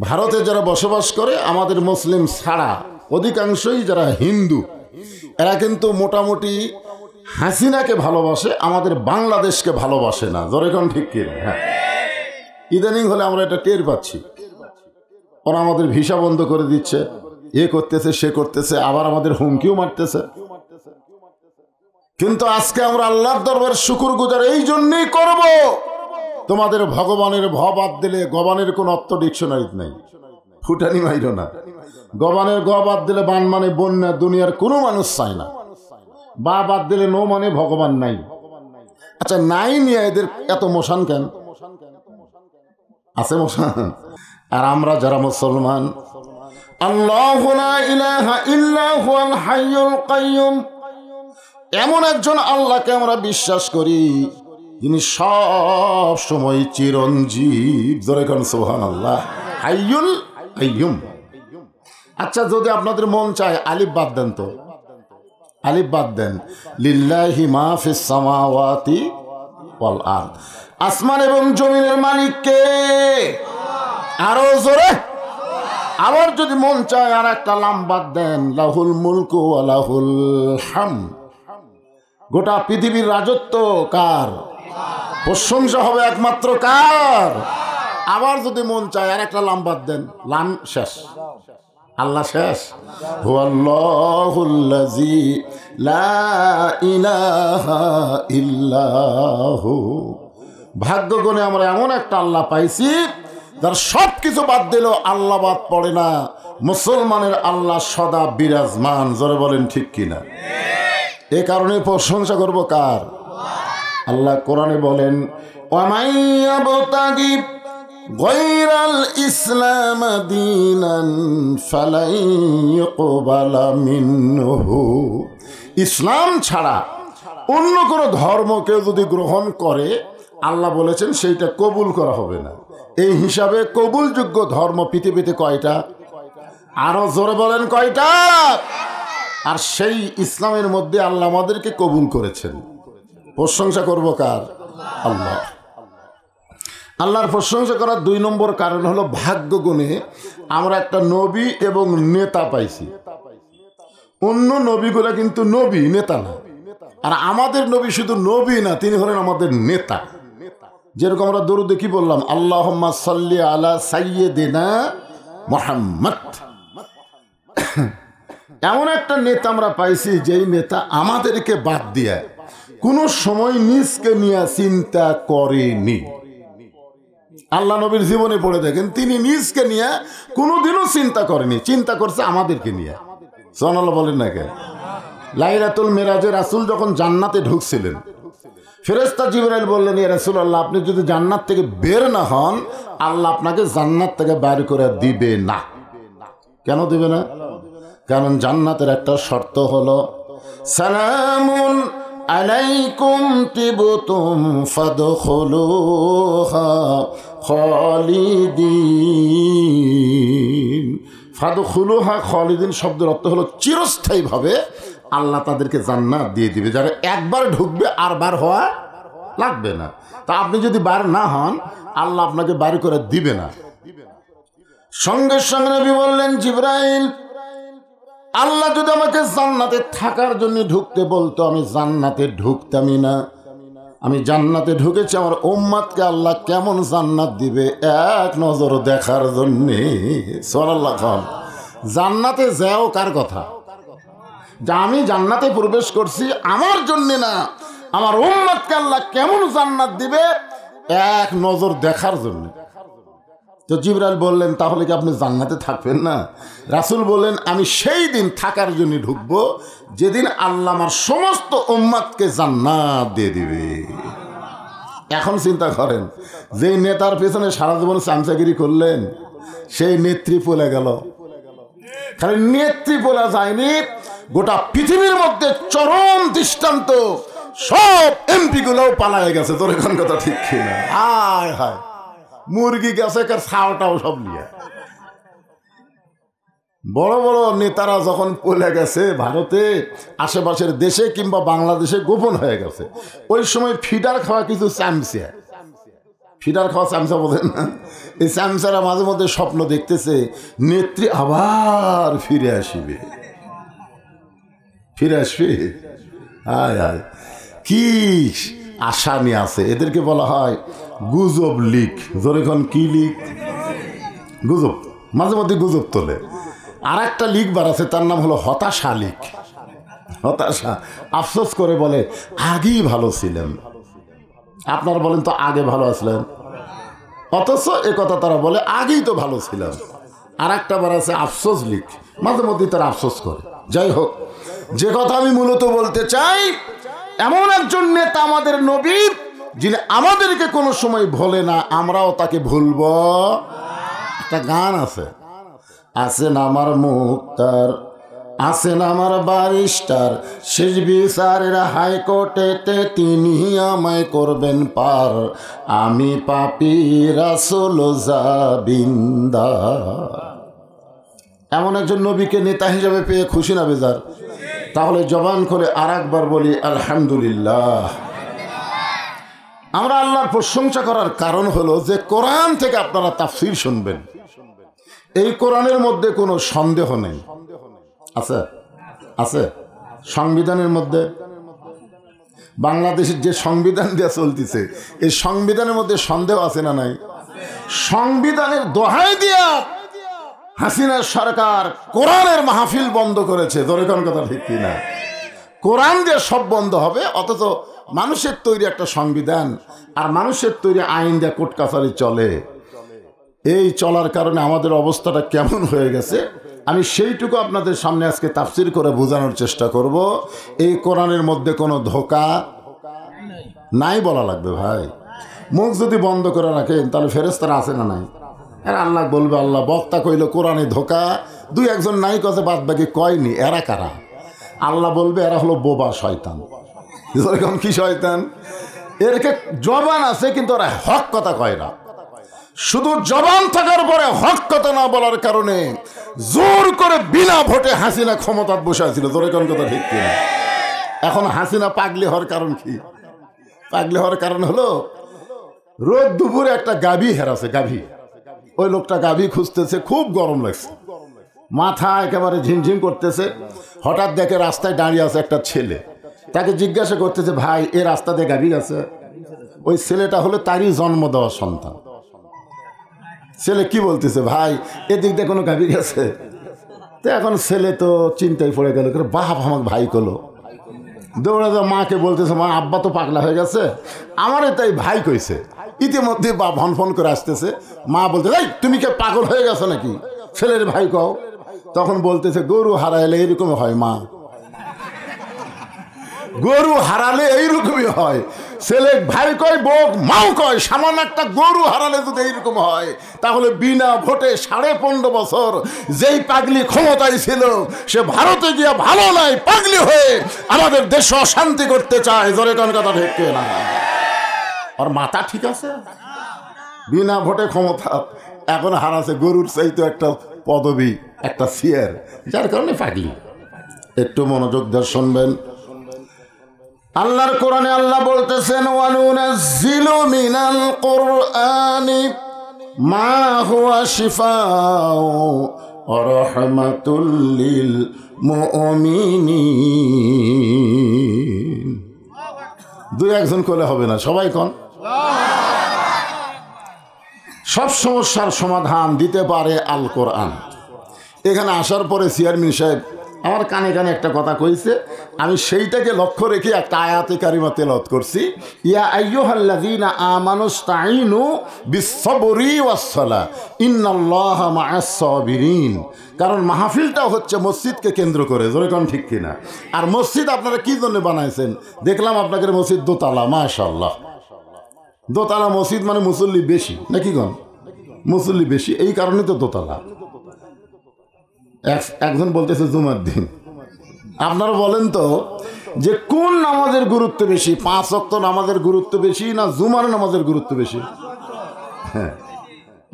ভারতে যারা বসবাস করে আমাদের মুসলিম ছাড়া অধিকাংশই যারা হিন্দু, এরা কিন্তু মোটামুটি হাসিনাকে ভালোবাসে, আমাদের বাংলাদেশকে ভালোবাসে না। জোরে কোন ঠিক কি? হ্যাঁ, ইদানিং হলে আমরা এটা টের পাচ্ছি। ওরা আমাদের ভিসা বন্ধ করে দিচ্ছে, এ করতেছে সে করতেছে, আবার আমাদের হুমকিও মারতেছে। কিন্তু আজকে আমরা আল্লাহর দরবারে শুকরগুজার এই জন্যই করব, তোমাদের ভগবানের ভ বাদ দিলে গবানের কোন অর্থ ডিকশনারিতে নাই, ফুটানি মাইরো না। গবানের গ বাদ দিলে বান মানে বন্যা, দুনিয়ার কোনো মানুষ চায় না। বা বাদ দিলে নো মানে ভগবান নাই। আচ্ছা, নাই নিয়ে এদের এত মোশান কেন? আছে মোশান। আর আমরা যারা মুসলমান, আল্লাহু লা ইলাহা ইল্লা হুয়াল হাইয়ুল কাইয়ুম, এমন একজন আল্লাহকে আমরা বিশ্বাস করি যিনি সব সময় চিরঞ্জীব। জোরে কোন সুবহানাল্লাহ। হাইয়ুল কাইয়ুম। আচ্ছা, যদি আপনাদের মন চায় আলিফ বাদ দেন, তো আলিফ বাদ দেন। লিল্লাহি মা ফিস সামাওয়াতি ওয়াল আরদ, আসমান এবং জমিনের মালিক কে? আরো জোরে। আবার যদি মন চায় আর একটা লাম বাদ দেন, লাহুল মুলকু ওয়া লাহুল হামদ, গোটা পৃথিবীর রাজত্ব কার? প্রশংসা হবে একমাত্র কার? আবার যদি মন চায় আর একটা লাম বাদ দেন, লাম শেষ, আল্লাহ শেষ। হুয়াল্লাহুল্লাযী লা ইলাহা ইল্লাহু। ভাগ্য গুণে আমরা এমন একটা আল্লাহ পাইছি যার সব কিছু বাদ দিল আল্লাহ বাদ পড়ে না। মুসলমানের আল্লাহ সদা বিরাজমান। জোরে বলেন ঠিক কিনা? এ কারণে প্রশংসা করব কার? আল্লাহ কোরআনে বলেন, ওয়ামান ইয়াবতাগি গায়রাল ইসলাম দীনান ফালাই ইউকবালা মিনহু। ইসলাম ছাড়া অন্য কোনো ধর্মকে যদি গ্রহণ করে, আল্লাহ বলেছেন সেইটা কবুল করা হবে না। এই হিসাবে কবুলযোগ্য ধর্ম পৃথিবীতে কয়টা? আরো জোরে বলেন কয়টা? আর সেই ইসলামের মধ্যে আল্লাহ আমাদেরকে কবুল করেছেন। প্রশংসা করব কার? আল্লাহ। আল্লাহর প্রশংসা করার 2 নম্বর কারণ হলো ভাগ্য গুণে আমরা একটা নবী এবং নেতা পাইছি। অন্য নবীগুলা কিন্তু নবী, নেতা না। আর আমাদের নবী শুধু নবী না, তিনি হলেন আমাদের নেতা। যেরকম আমরা দরুদে কি বললাম, আল্লাহুম্মা সাল্লি আলা সাইয়্যিদিনা মুহাম্মদ। এমন একটা নেতা আমরা পাইছি, যেই নেতা আমাদেরকে বাদ দিয়ে কোনো সময় নিজকে নিয়ে চিন্তা করেনি। আল্লাহ নবীর জীবনে পড়ে দেখেন, তিনি নিজকে নিয়ে কোনোদিনও চিন্তা করেনি, চিন্তা করছে আমাদেরকে নিয়ে। সুবহানাল্লাহ বলেন না কেন? লাইলাতুল মিরাজে রাসূল যখন জান্নাতে ঢুকছিলেন, ফেরেশতা জিবরাইল বললেন, ইয়া রাসূলুল্লাহ, আপনি যদি জান্নাত থেকে বের না হন, আল্লাহ আপনাকে জান্নাত থেকে বাইর করে দিবে না। কেন দিবে না? কারণ জান্নাতের একটা শর্ত হলো, সালামুন আলাইকুম তিবতুম ফাদখুলুহা খালিদিন। ফাদখুলুহা খালিদিন শব্দের অর্থ হলো চিরস্থায়ীভাবে আল্লাহ তাদেরকে জান্নাত দিয়ে দিবে। যারা একবার ঢুকবে আর বার হওয়া লাগবে না। তা আপনি যদি বার না হন, আল্লাহ আপনাকে বার করে দিবে না। সঙ্গে সঙ্গে নবী বললেন, জিবরাইল, আল্লাহ যদি আমাকে জান্নাতে থাকার জন্য ঢুকতে বলতো, আমি জান্নাতে ঢুকতামই না। আমি জান্নাতে ঢুকেছি আমার উম্মতকে আল্লাহ কেমন জান্নাত দিবে এক নজর দেখার জন্যে। সুবহানাল্লাহ। জান্নাতে যাও কার কথা? যা আমি জান্নাতে প্রবেশ করছি আমার জন্য না, আমার উম্মতকে আল্লাহ কেমন জান্নাত দিবে এক নজর দেখার জন্য। তো জিবরাইল বললেন, তাহলে কি আপনি জান্নাতে থাকবেন না? রাসূল বললেন, আমি সেই দিন থাকার জন্য ঢুকবো যেদিন আল্লাহ আমার সমস্ত উম্মতকে জান্নাত দিয়ে দিবে। এখন চিন্তা করেন, যেই নেতার পেছনে সারা জীবন চামচাগিরি করলেন, সেই নেত্রী পলে গেল। খালি নেত্রী পলা যায়নি, গোটা পৃথিবীর মধ্যে চরম দৃষ্টান্ত সব এমপি গুলোও পালায় গেছে। তোর এখন কথা ঠিক কিনা? হায় হায়, মুরগি গেছে, ছাওটাও সব নিয়ে। বড় বড় নেতারা যখন পলে গেছে ভারতে, আশেপাশের দেশে কিংবা বাংলাদেশে গোপন হয়ে গেছে, ওই সময় ফিডার খাওয়া কিছু চামচে, ফিডার খাওয়া চামচা বোঝেন না? এই চামচারা মাঝে মধ্যে স্বপ্ন দেখতেছে নেত্রী আবার ফিরে আসবে, ফিরে আসবে। হায় হায়, কি আশা নিয়ে আছে। এদেরকে বলা হয় গুজব লিক। যখন কি লিক? গুজব, মাঝে মধ্যে গুজব তোলে। আর একটা লিক বাড়াচ্ছে, তার নাম হলো হতাশা লিক। হতাশা, আফসোস করে বলে আগেই ভালো ছিলেন। আপনারা বলেন তো আগে ভালো আসলেন, অথচ এ কথা তারা বলে আগেই তো ভালো ছিলাম। আর একটা বার আছে আফসোস লিখ, মাঝে মধ্যে তারা আফসোস করে। যাই হোক, যে কথা আমি মূলত বলতে চাই, এমন একজন নেতা আমাদের নবীর, যিনি আমাদেরকে কোনো সময় ভোলে না, আমরাও তাকে ভুলব। একটা গান আছে, আছেন আমার মুক্তার, আছেন আমার বারিস্টার, শেষ বিচারের হাইকোর্টেতে তিনি আমায় করবেন পার, আমি পাপী রাসূল জাবিন্দা। এমন একজন নবীকে নেতা হিসেবে পেয়ে খুশি না বেজার? তাহলে জবান করে আর একবার বলি আলহামদুলিল্লাহ। আমরা আল্লাহর প্রশংসা করার কারণ হলো যে কোরআন থেকে আপনারা তাফসীর শুনবেন। এই কোরআনের মধ্যে কোনো সন্দেহ নেই। আছে? আছে? সংবিধানের মধ্যে, বাংলাদেশের যে সংবিধান দেওয়া চলতেছে, এই সংবিধানের মধ্যে সন্দেহ আছে না নাই? সংবিধানের দোহাই দিয়া হাসিনার সরকার কোরআনের মাহফিল বন্ধ করেছে। ধরে কোন কথা ঠিক কিনা? কোরআন দিয়ে সব বন্ধ হবে, অথচ মানুষের তৈরি একটা সংবিধান আর মানুষের তৈরি আইন দিয়ে কোর্ট কাছারি চলে। এই চলার কারণে আমাদের অবস্থাটা কেমন হয়ে গেছে, আমি সেইটুকু আপনাদের সামনে আজকে তাফসীর করে বোঝানোর চেষ্টা করব। এই কোরআনের মধ্যে কোনো ধোঁকা নাই বলা লাগবে ভাই। মুখ যদি বন্ধ করে রাখেন তাহলে ফেরেশতারা আছে না নাই? আর আল্লাহ বলবে, আল্লাহ বক্তা কইল কোরআনে ধোঁকা, দুই একজন নাই কথা, বাদ বাকি কয়নি, এরা কারা? আল্লাহ বলবে এরা হলো বোবা শয়তান। এরকম কি শয়তান? এরকে জবান আছে কিন্তু ওরা হক কথা কয় না। শুধু জবান থাকার পরে হক কথা না বলার কারণে জোর করে বিনা ভোটে হাসিনা ক্ষমতা বসেছিল। ধরে কোন কথা ঠিক কিনা? এখন হাসিনা পাগলি হওয়ার কারণ কি? পাগলি হওয়ার কারণ হলো রোদ দুপুরে একটা গাভী হেরাছে, গাভী। ওই লোকটা গাভী খুঁজতেছে, খুব গরম লাগছে, মাথা একেবারে ঝিমঝিম করতেছে। হঠাৎ দেখে রাস্তায় দাঁড়িয়ে আছে একটা ছেলে, তাকে জিজ্ঞাসা করতেছে, ভাই এ রাস্তা দিয়ে গাভী আছে? ওই ছেলেটা হলো তারই জন্ম দেওয়া সন্তান। ছেলে কি বলতেছে, ভাই এদিক দিয়ে কোনো গাভী গেছে? তো এখন ছেলে তো চিন্তায় পড়ে গেল, বাপ আমাকে ভাই কলো, দৌড়ে যা মাকে বলতেছে, মা আব্বা তো পাগলা হয়ে গেছে, আমারে তাই ভাই কইছে। ইতিমধ্যে বাপ ফোন করে আসতেছে, মা বলতে, এই তুমি কে পাগল হয়ে গেছো নাকি, ছেলের ভাই কও। তখন বলতেছে, গরু হারাইলে এইরকম হয় মা, গরু হারালে এইরকমই হয়। ছেলে ভাই কয়, বউ মাও কয়, সামান্য একটা গরু হারালে যদি এইরকম হয়, তাহলে বিনা ভোটে 15.5 বছর যেই পাগলি ক্ষমতায় ছিল, সে ভারতে গিয়া ভালো নাই, পাগলি হয়ে আমাদের দেশ অশান্তি করতে চায়। জোরে কোন কথা ঠিক না? আর মাথা ঠিক আছে? বিনা ভোটে ক্ষমতা এখন হারাছে, গরুর চাইতো একটা পদবি, একটা চেয়ার, যার কারণে পাগলি। একটু মনোযোগ দিয়ে শুনবেন। আল্লাহর কোরআনে আল্লাহ বলতেছেন, ওয়ানুনাজ্জিলু মিনাল কুরআনি মা হুয়া শিফাউ ওয়া রাহমাতুল লিল মুমিনিন। দুই একজন কইলে হবে না, সবাই কোন। সব সমস্যার সমাধান দিতে পারে আল কোরআন। এখানে আসার পরে চেয়ারম্যান সাহেব আমার কানে কানে একটা কথা কইছে, আমি সেইটাকে লক্ষ্য রেখে একটা আয়াতে কারিমা তেলাওয়াত করছি, ইয়া আইয়ুহাল্লাযীনা আমানুস্তাঈনু বিস-সাবরি ওয়াস-সালাহ ইন্নাল্লাহা মা'আস-সাবিরিন। কারণ মাহফিলটা হচ্ছে মসজিদকে কেন্দ্র করে। জোরে কোন ঠিক কিনা? আর মসজিদ আপনারা কি জন্য বানাইছেন? দেখলাম আপনাদের মসজিদ দোতলা, মাশাআল্লাহ। দোতলা মসজিদ মানে মুসল্লি বেশি নাকি কোন? মুসল্লি বেশি, এই কারণে তো দোতলা। একজন বলতেছে জুমার দিন। আপনারা বলেন তো যে কোন নামাজের গুরুত্ব বেশি, 5 ওয়াক্ত নামাজের গুরুত্ব বেশি না জুমার নামাজের গুরুত্ব বেশি? হ্যাঁ,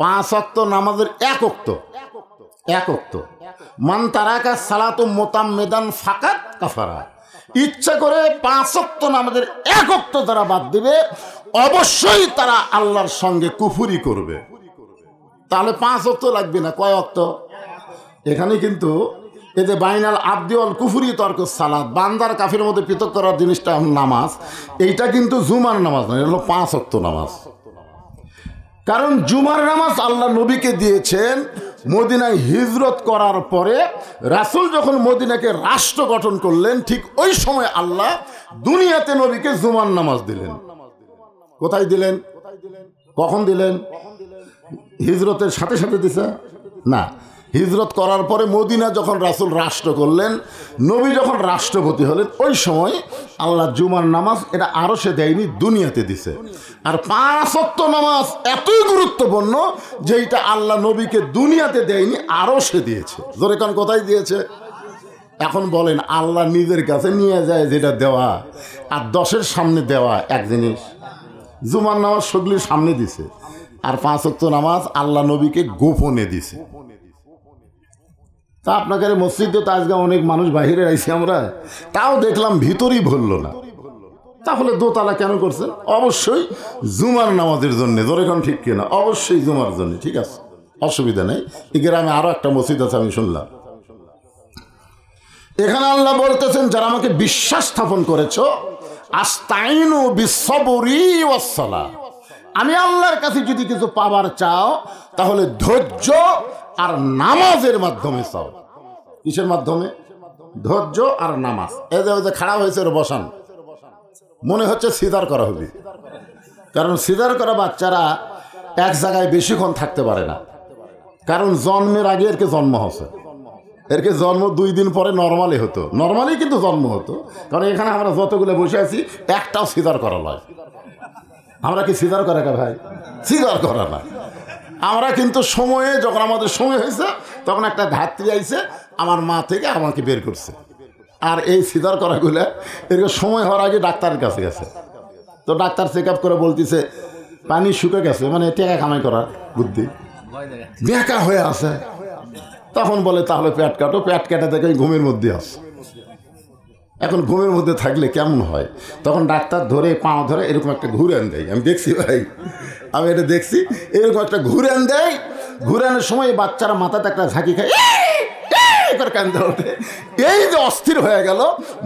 5 ওয়াক্ত নামাজের এক ওয়াক্ত। মান তারাকা সালাতু মুতাম্মিদান ফাকাত কাফারা। ইচ্ছা করে 5 ওয়াক্ত নামাজের 1 ওয়াক্ত যারা বাদ দিবে অবশ্যই তারা আল্লাহর সঙ্গে কুফরি করবে। তাহলে 5 ওয়াক্ত লাগবে না, কয় ওয়াক্ত? এখানে কিন্তু এই যে বাইনাল আবদি ওয়াল কুফরি তরকুস সালাত, বান্দার কাফির মধ্যে পৃথক করার জিনিসটা নামাজ, এইটা কিন্তু জুমার নামাজ নয়, এটা হলো 5 ওয়াক্ত নামাজ। কারণ জুমার নামাজ আল্লাহ নবীকে দিয়েছেন মদিনায় হিজরত করার পরে। রাসূল যখন মদিনাকে রাষ্ট্র গঠন করলেন, ঠিক ওই সময় আল্লাহ দুনিয়াতে নবীকে জুমার নামাজ দিলেন। কোথায় দিলেন? কখন দিলেন? হিজরতের সাথে সাথে দিছে না, হিজরত করার পরে মদিনা যখন রাসূল রাষ্ট্র করলেন, নবী যখন রাষ্ট্রপতি হলেন, ওই সময় আল্লাহ জুমার নামাজ এটা আরো সে দেয়নি, দুনিয়াতে দিছে। আর 5 ওয়াক্ত নামাজ এতই গুরুত্বপূর্ণ যে এটা আল্লাহ নবীকে দুনিয়াতে দেয়নি, আরো সে দিয়েছে। জোরে কান, কোথায় দিয়েছে? এখন বলেন, আল্লাহ নিজের কাছে নিয়ে যায় যেটা দেওয়া আর 10-এর সামনে দেওয়া এক জিনিস। জুমার নামাজ সগলির সামনে দিছে, আর 5 ওয়াক্ত নামাজ আল্লাহ নবীকে গোপনে দিছে। তা আপনাকে মসজিদে তো আজকে অনেক মানুষ বাহিরে আইছি আমরা, তাও দেখলাম ভিতরেই ভরল না। তাহলে দোতলা কেন করছেন? অবশ্যই জুমার নামাজের জন্য। জোরে কোন ঠিক কিনা? অবশ্যই জুমার জন্য, ঠিক আছে, অসুবিধা নেই। এই গ্রামে আরো একটা মসজিদ আছে, আমি শুনলাম। এখানে আল্লাহ বলতেছেন, যারা আমাকে বিশ্বাস স্থাপন করেছো, আস্তাইনু বিসসবরি ওয়াস সালাহ, আমি আল্লাহর কাছে যদি কিছু পাবার চাও তাহলে ধৈর্য আর নামাজের মাধ্যমে চাও। কিসের মাধ্যমে? ধৈর্য আর নামাজ। এই যে খাড়া হয়েছে ওর বসান, মনে হচ্ছে সিজার করা হবে। কারণ সিজার করা বাচ্চারা এক জায়গায় বেশিক্ষণ থাকতে পারে না, কারণ জন্মের আগে এরকে জন্ম হচ্ছে। এরকে জন্ম 2 দিন পরে নর্মালি হতো, নর্মালি কিন্তু জন্ম হতো। কারণ এখানে আমরা যতগুলো বসে আছি একটাও সিজার করা নয়। আমরা কি সিজার করা কা ভাই? সিজার করা না। আমরা কিন্তু সময়ে, যখন আমাদের সময় হয়েছে তখন একটা ধাত্রী আইছে আমার মা থেকে আমাকে বের করছে। আর এই সিজার করাগুলো এরকম সময় হওয়ার আগে ডাক্তারের কাছে গেছে, তো ডাক্তার চেক আপ করে বলতেছে পানি শুকে গেছে, মানে টেকা কামাই করার বুদ্ধি বেকা হয়ে আছে। তখন বলে তাহলে পেট কাটো, পেট কেটে দেখে ঘুমের মধ্যে আসে। এখন ঘুমের মধ্যে থাকলে কেমন হয়? তখন ডাক্তার ধরে পাও ধরে এরকম একটা ঘুরান দেয়। আমি দেখছি ভাই, আমি এটা দেখছি, এরকম একটা ঘুরান দেয়। ঘুরানোর সময় বাচ্চারা মাথাতে একটা ঝাঁকি খায়, কান্দে ওঠে। এই যে অস্থির হয়ে গেল,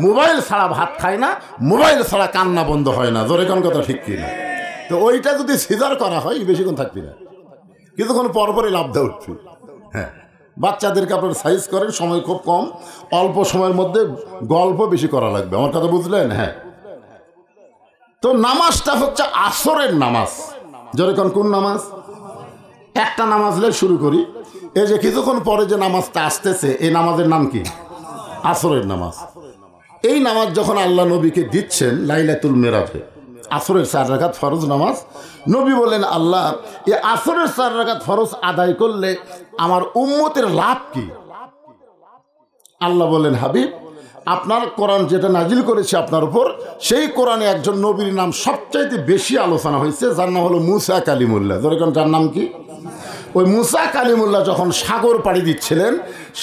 মোবাইল ছাড়া ভাত খায় না, মোবাইল ছাড়া কান্না বন্ধ হয় না। জোরে কোন কথা ঠিক কিনা? তো ওইটা যদি সিজার করা হয় বেশিক্ষণ থাকবি না, কিছুক্ষণ পরপরই লাভ দেওয়া উঠবি। হ্যাঁ, বাচ্চাদেরকে আপনার সাইজ করেন, সময় খুব কম, অল্প সময়ের মধ্যে গল্প বেশি করা লাগবে। আমার কথা বুঝলেন? হ্যাঁ। তো নামাজটা হচ্ছে আসরের নামাজ। যেরকম কোন নামাজ? একটা নামাজ শুরু করি, এই যে কিছুক্ষণ পরে যে নামাজটা আসতেছে, এই নামাজের নাম কি? আসরের নামাজ। এই নামাজ যখন আল্লাহ নবীকে দিচ্ছেন লাইলাতুল মেরাজে, আসরের 4 রাকাত ফরজ নামাজ, নবী বলেন, আল্লাহ, এই আসরের 4 রাকাত ফরজ আদায় করলে আমার উম্মতের লাভ কি? আল্লাহ বলেন, হাবিব, আপনার কোরআন যেটা নাজিল করেছে আপনার উপর, সেই কোরআনে একজন নবীর নাম সবচাইতে বেশি আলোচনা হয়েছে, যার নাম হলো মুসা কালিমুল্লাহ। যেরকম যার নাম কি? ওই মুসা কালিমুল্লাহ যখন সাগর পাড়ি দিচ্ছিলেন,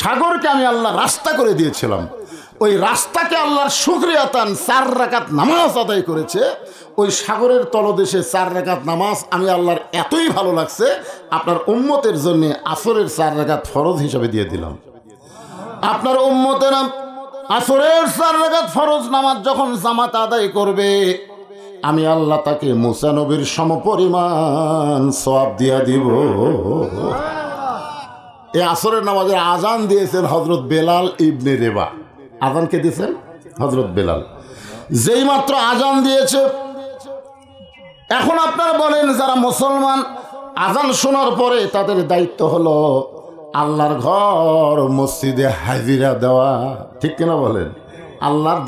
সাগরকে আমি আল্লাহ রাস্তা করে দিয়েছিলাম। ওই রাস্তাকে আল্লাহর শুকরিয়া তান 4 রাকাত নামাজ আদায় করেছে। ওই সাগরের তলদেশে 4 রাকাত নামাজ আমি আল্লাহর এতই ভালো লাগছে, আপনার উম্মতের জন্য আসরের 4 রাকাত ফরজ হিসাবে দিয়ে দিলাম। আপনার উম্মতেরা আসরের 4 রাকাত ফরজ নামাজ যখন জামাত আদায় করবে, আমি আল্লাহ তাকে মুসা নবীর সমপরিমাণ সওয়াব দিয়া দিব। এই আসরের নামাজের আজান দিয়েছেন হযরত বেলাল ইবনে রেবা। আজান কে দিয়েছেন? হযরত বেলাল। যেই মাত্র আজান দিয়েছে, এখন আপনারা বলেন যারা মুসলমান, আজান শোনার পরে তাদের দায়িত্ব হলো আল্লাহর ঘর মসজিদে হাজিরা দেওয়া। ঠিক কিনা বলেন? আল্লাহর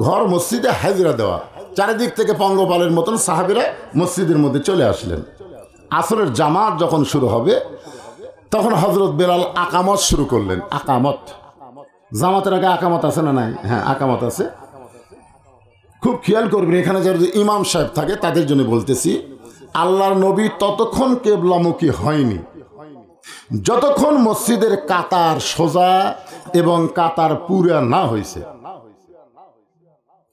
ঘর মসজিদে হাজিরা দেওয়া। চারিদিক থেকে পঙ্গপালের মতন সাহাবীরা মসজিদের মধ্যে চলে আসলেন। আসরের জামাত যখন শুরু হবে, তখন হযরত বেলাল আকামত শুরু করলেন। আকামত, জামাতের আগে আকামত আছে না নাই? হ্যাঁ, আকামত আছে। খুব খেয়াল করবেন, এখানে যারা ইমাম সাহেব থাকে তাদের জন্য বলতেছি, আল্লাহর নবী ততক্ষণ কেবলামুখী হয়নি যতক্ষণ মসজিদের কাতার সোজা এবং কাতার পুরা না হয়েছে।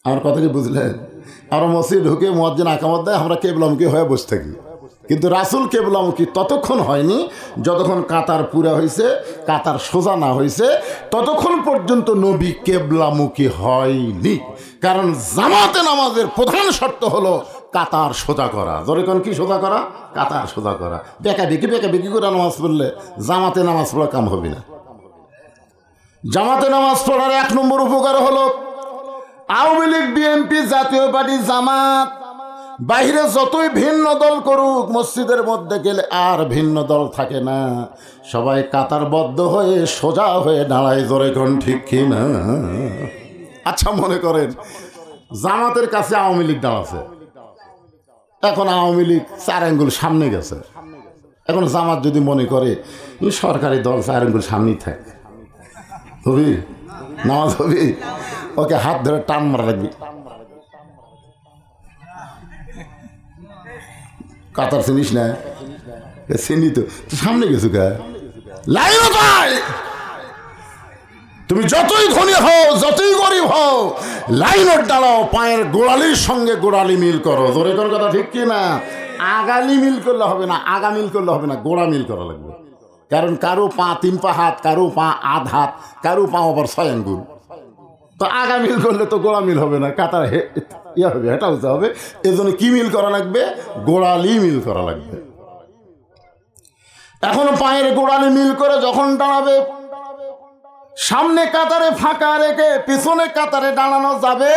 আমার কথা কি বুঝলেন? আমরা মসজিদ ঢুকে মুয়াজ্জিন আকামত দেয়, আমরা কেবলামুখী হয়ে বসে থাকি, কিন্তু রাসূল কেবলামুখী ততক্ষণ হয়নি যতক্ষণ কাতার পুরা হয়েছে, কাতার সোজা না হয়েছে, ততক্ষণ পর্যন্ত নবী কেবলামুখী হয়নি। কারণ জামাতে নামাজের প্রধান শর্ত হলো কাতার সোজা করা। জোরে কোন কি সোজা করা? কাতার সোজা করা। বেঁকা বেঁকি করে নামাজ পড়লে জামাতে নামাজ পড়া কাম হবে না। জামাতে নামাজ পড়ার 1 নম্বর উপকার হলো আওয়ামী লীগ, বিএনপি, জাতীয় পার্টি, জামাত বাইরে যতই ভিন্ন দল করুক, মসজিদের মধ্যে গেলে আর ভিন্ন দল থাকে না, সবাই কাতারবদ্ধ হয়ে সোজা হয়ে দাঁড়ায়। জোরে কোন ঠিক কি না? আচ্ছা, মনে করেন জামাতের কাছে আওয়ামী লীগ দাঁড়াচ্ছে, এখন আওয়ামী লীগ 4 আঙ্গুল সামনে গেছে। এখন জামাত যদি মনে করে সরকারি দল 4 আঙ্গুল সামনেই থাকে, হবি নামাজ হবি, ওকে হাত ধরে টান মারা রাখবি। কাতার চিনিস না? চিনি তো, সামনে গেছো কে? লাইন পাই, তুমি যতই ধনী হও, যতই গরিব হও, লাইনের দাঁড়াও, পায়ের গোড়ালির সঙ্গে গোড়ালি মিল করো। জোরে কোন কথা ঠিক কি না? আগালি মিল করলে হবে না, আগা মিল করলে হবে না, গোড়া মিল করা লাগবে। কারণ কারো পা 3 পা হাত, কারো পা আধ হাত, কারো পা আবার 6 আঙ্গুল। তো আগা মিল করলে তো গোড়া মিল হবে না, কাতার ইয়ে হবে, হেঁটা হতে হবে। এই জন্য কি মিল করা লাগবে? গোড়ালি মিল করা লাগবে। এখন পায়ের গোড়ালি মিল করে যখন দাঁড়াবে, সামনে কাতারে ফাঁকা রেখে পিছনে কাতারে দাঁড়ানো যাবে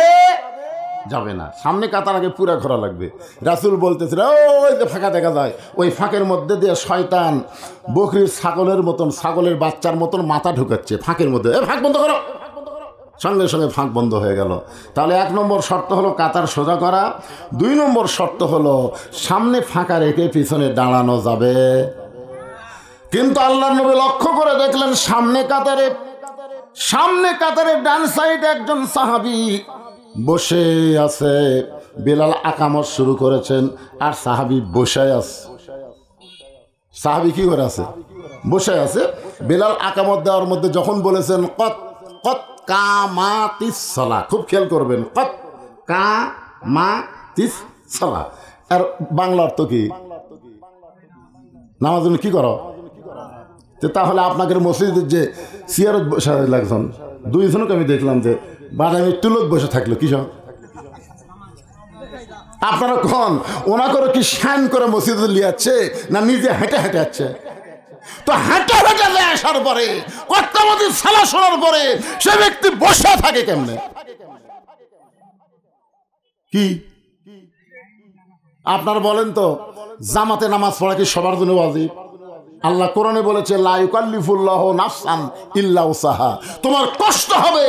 যাবে না। সামনে কাতার আগে পুরা ঘোরা লাগবে। রাসূল বলতেছিল, ওই যে ফাঁকা দেখা যায়, ওই ফাঁকের মধ্যে দিয়ে শয়তান বকরির ছাগলের মতন, ছাগলের বাচ্চার মতন মাথা ঢুকাচ্ছে ফাঁকের মধ্যে। ফাঁক বন্ধ করো, সঙ্গে সঙ্গে ফাঁক বন্ধ হয়ে গেল। তাহলে 1 নম্বর শর্ত হলো কাতার সোজা করা। 2 নম্বর শর্ত হলো সামনে ফাঁকা রেখে পিছনে দাঁড়ানো যাবে। কিন্তু আল্লাহর নবী লক্ষ্য করে দেখলেন সামনে কাতারে ডান সাইডে একজন সাহাবী বসে আছে। বেলাল আকামত শুরু করেছেন আর সাহাবী বসে আছে। সাহাবী কি করে আছে? বসে আছে। বেলাল আকামত দেওয়ার মধ্যে যখন বলেছেন কত কত কামাতিস সালাহ, খুব খেয়াল করবেন, কত কামাতিস সালাহ, আর বাংলা অর্থ কি? নামাজ কি করো? তাহলে আপনাকে মসজিদের যে চেয়ারত বসে লাগছেন, 2 জনকে আমি দেখলাম যে বাদামি তুলত বসে থাকলো, কি সব আপনারা কন ওনা করে কি শান করে মসজিদে লিয়াচ্ছে না নিজে হেঁটে হেঁটে যাচ্ছে? তো হেঁটে হেঁটে আসার পরে কর্তামতির সালা শোনার পরে সে ব্যক্তি বসে থাকে কেমনে? কি আপনার বলেন তো, জামাতে নামাজ পড়া কি সবার জন্য ওয়াজিব? আল্লাহ কোরআনে বলেছে, লা ইউকাল্লিফুল্লাহু নাফসান ইল্লা উসাহা। তোমার কষ্ট হবে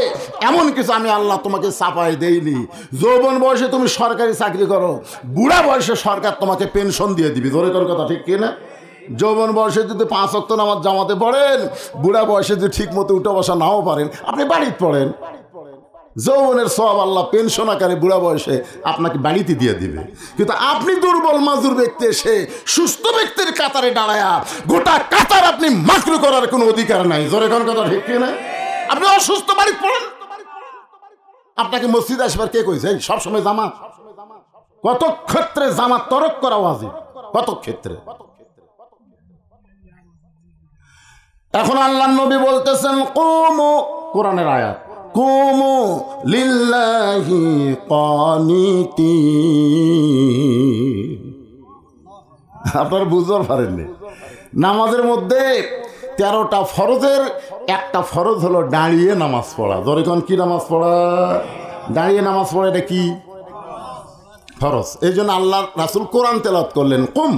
এমন কিছু আমি আল্লাহ তোমাকে চাপাই দেইনি। যৌবন বয়সে তুমি সরকারি চাকরি করো, বুড়া বয়সে সরকার তোমাকে পেনশন দিয়ে দিবি। ধরে তোর কথা ঠিক কিনা? যৌবন বয়সে যদি 5 ওয়াক্ত নামাজ জামাতে পড়েন, বুড়া বয়সে যদি ঠিক মতো উঠে বসা নাও পারেন, আপনি বাড়িতে পড়েন, যৌবনের সওয়াব আল্লাহ পেনশন আকারে বুড়া বয়সে আপনাকে বাড়িতে দিয়ে দিবে। কিন্তু আপনি দুর্বল মাজুর ব্যক্তি এসে সুস্থ ব্যক্তির কাতারে দাঁড়ায়া গোটা কাতার আপনি মাকরু করার কোনো অধিকার নাই। জোরে কোন কথা ঠিক কিনা? আপনি অসুস্থ বাড়িতে পড়েন, আপনাকে মসজিদে আসবার কে কইছে সবসময় জামাত? কত ক্ষেত্রে জামাত তরক করা ওয়াজিব, কত ক্ষেত্রে। এখন আল্লাহর নবী বলতেছেন, কুমু, কোরআনের আয়াত, কুমু লিল্লাহি কানিতিন। আপনারা বুঝতে পারেননি, নামাজের মধ্যে 13টা ফরজের একটা ফরজ হলো দাঁড়িয়ে নামাজ পড়া। ধরে কোন কি নামাজ পড়া? দাঁড়িয়ে নামাজ পড়া, এটা কি ফরজ। এই জন্য আল্লাহ রাসূল কোরআন তেলাওয়াত করলেন, কুম,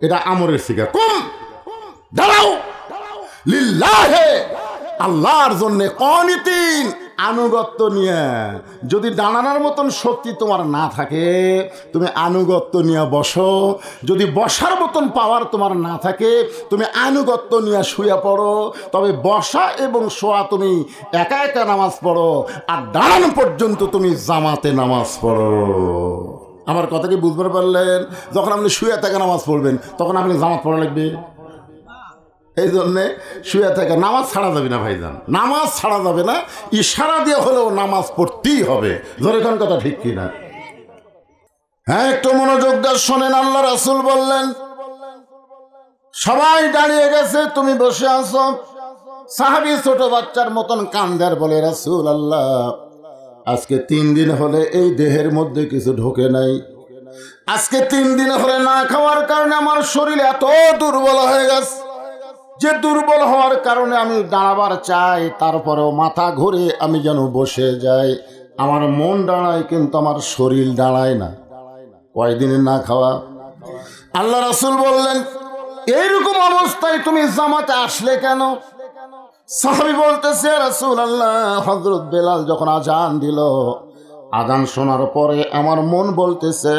এটা আমরের সিগা, কুম, দাঁড়াও, লিল্লাহে, আল্লাহর জন্য, কানিতিন, আনুগত্য নিয়ে। যদি দাঁড়ানোর মতন শক্তি তোমার না থাকে, তুমি আনুগত্য নিয়ে বসো। যদি বসার মতন পাওয়ার তোমার না থাকে, তুমি আনুগত্য নিয়ে শুয়ে পড়ো। তবে বসা এবং শোয়া তুমি একা একা নামাজ পড়ো, আর দাঁড়ানো পর্যন্ত তুমি জামাতে নামাজ পড়ো। আমার কথা কি বুঝতে পারলেন? যখন আপনি শুয়ে থেকে নামাজ পড়বেন তখন আপনি জামাত পড়া লাগবে? এই জন্যে শুয়ে থাকে, নামাজ ছাড়া যাবে না ভাইজান, নামাজ ছাড়া যাবে না, ইশারা দিয়ে হলেও নামাজ পড়তেই হবে। ধরে কোন কথা ঠিক কিনা? হ্যাঁ, একটু মনোযোগ দিয়ে শোনেন। আল্লাহ রাসূল বললেন, সবাই দাঁড়িয়ে গেছে, তুমি বসে আছো। সাহাবী ছোট বাচ্চার মতন কান্দার বলে, রাসূল আল্লাহ, আজকে 3 দিন হলে এই দেহের মধ্যে কিছু ঢোকে নাই। আজকে 3 দিন হলে না খাওয়ার কারণে আমার শরীর এত দুর্বল হয়ে গেছে যে দুর্বল হওয়ার কারণে আমি দাঁড়াবার চাই, তারপরেও মাথা ঘুরে আমি যেন বসে যাই। আমার মন দাঁড়ায় কিন্তু আমার শরীর দাঁড়ায় না। কয়দিনের না খাওয়া? আল্লাহ রাসূল বললেন, এইরকম অবস্থায় তুমি জামাতে আসলে কেন? সাহাবী বলতেছে, রাসূলুল্লাহ, হযরত বেলাল যখন আজান দিল, আজান শোনার পরে আমার মন বলতেছে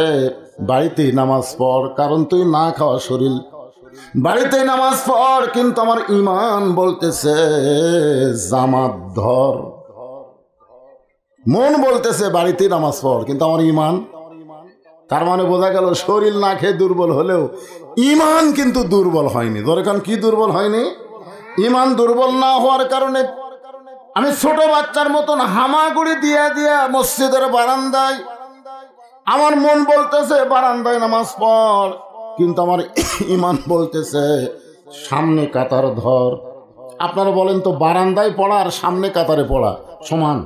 বাড়িতেই নামাজ পড়, কারণ তুই না খাওয়া শরীর, বাড়িতেই নামাজ পড়। কিন্তু আমার ঈমান বলতেছে জামাত ধর। মন বলতেছে বাড়িতেই নামাজ পড়, কিন্তু আমার ঈমান, তার মানে বোঝা গেল শরীর না খেয়ে দুর্বল হলেও ঈমান কিন্তু দুর্বল হয়নি। দরকার কি দুর্বল হয়নি? ঈমান দুর্বল না হওয়ার কারণে আমি ছোট বাচ্চার মতন হামাগুড়ি দিয়া দিয়া মসজিদের বারান্দায়, আমার মন বলতেছে বারান্দায় নামাজ পড়, কিন্তু আমার ঈমান বলতেছে সামনে কাতার ধর। আপনারা বলেন তো, বারান্দায় পড়া আর সামনে কাতারে পড়া সমান?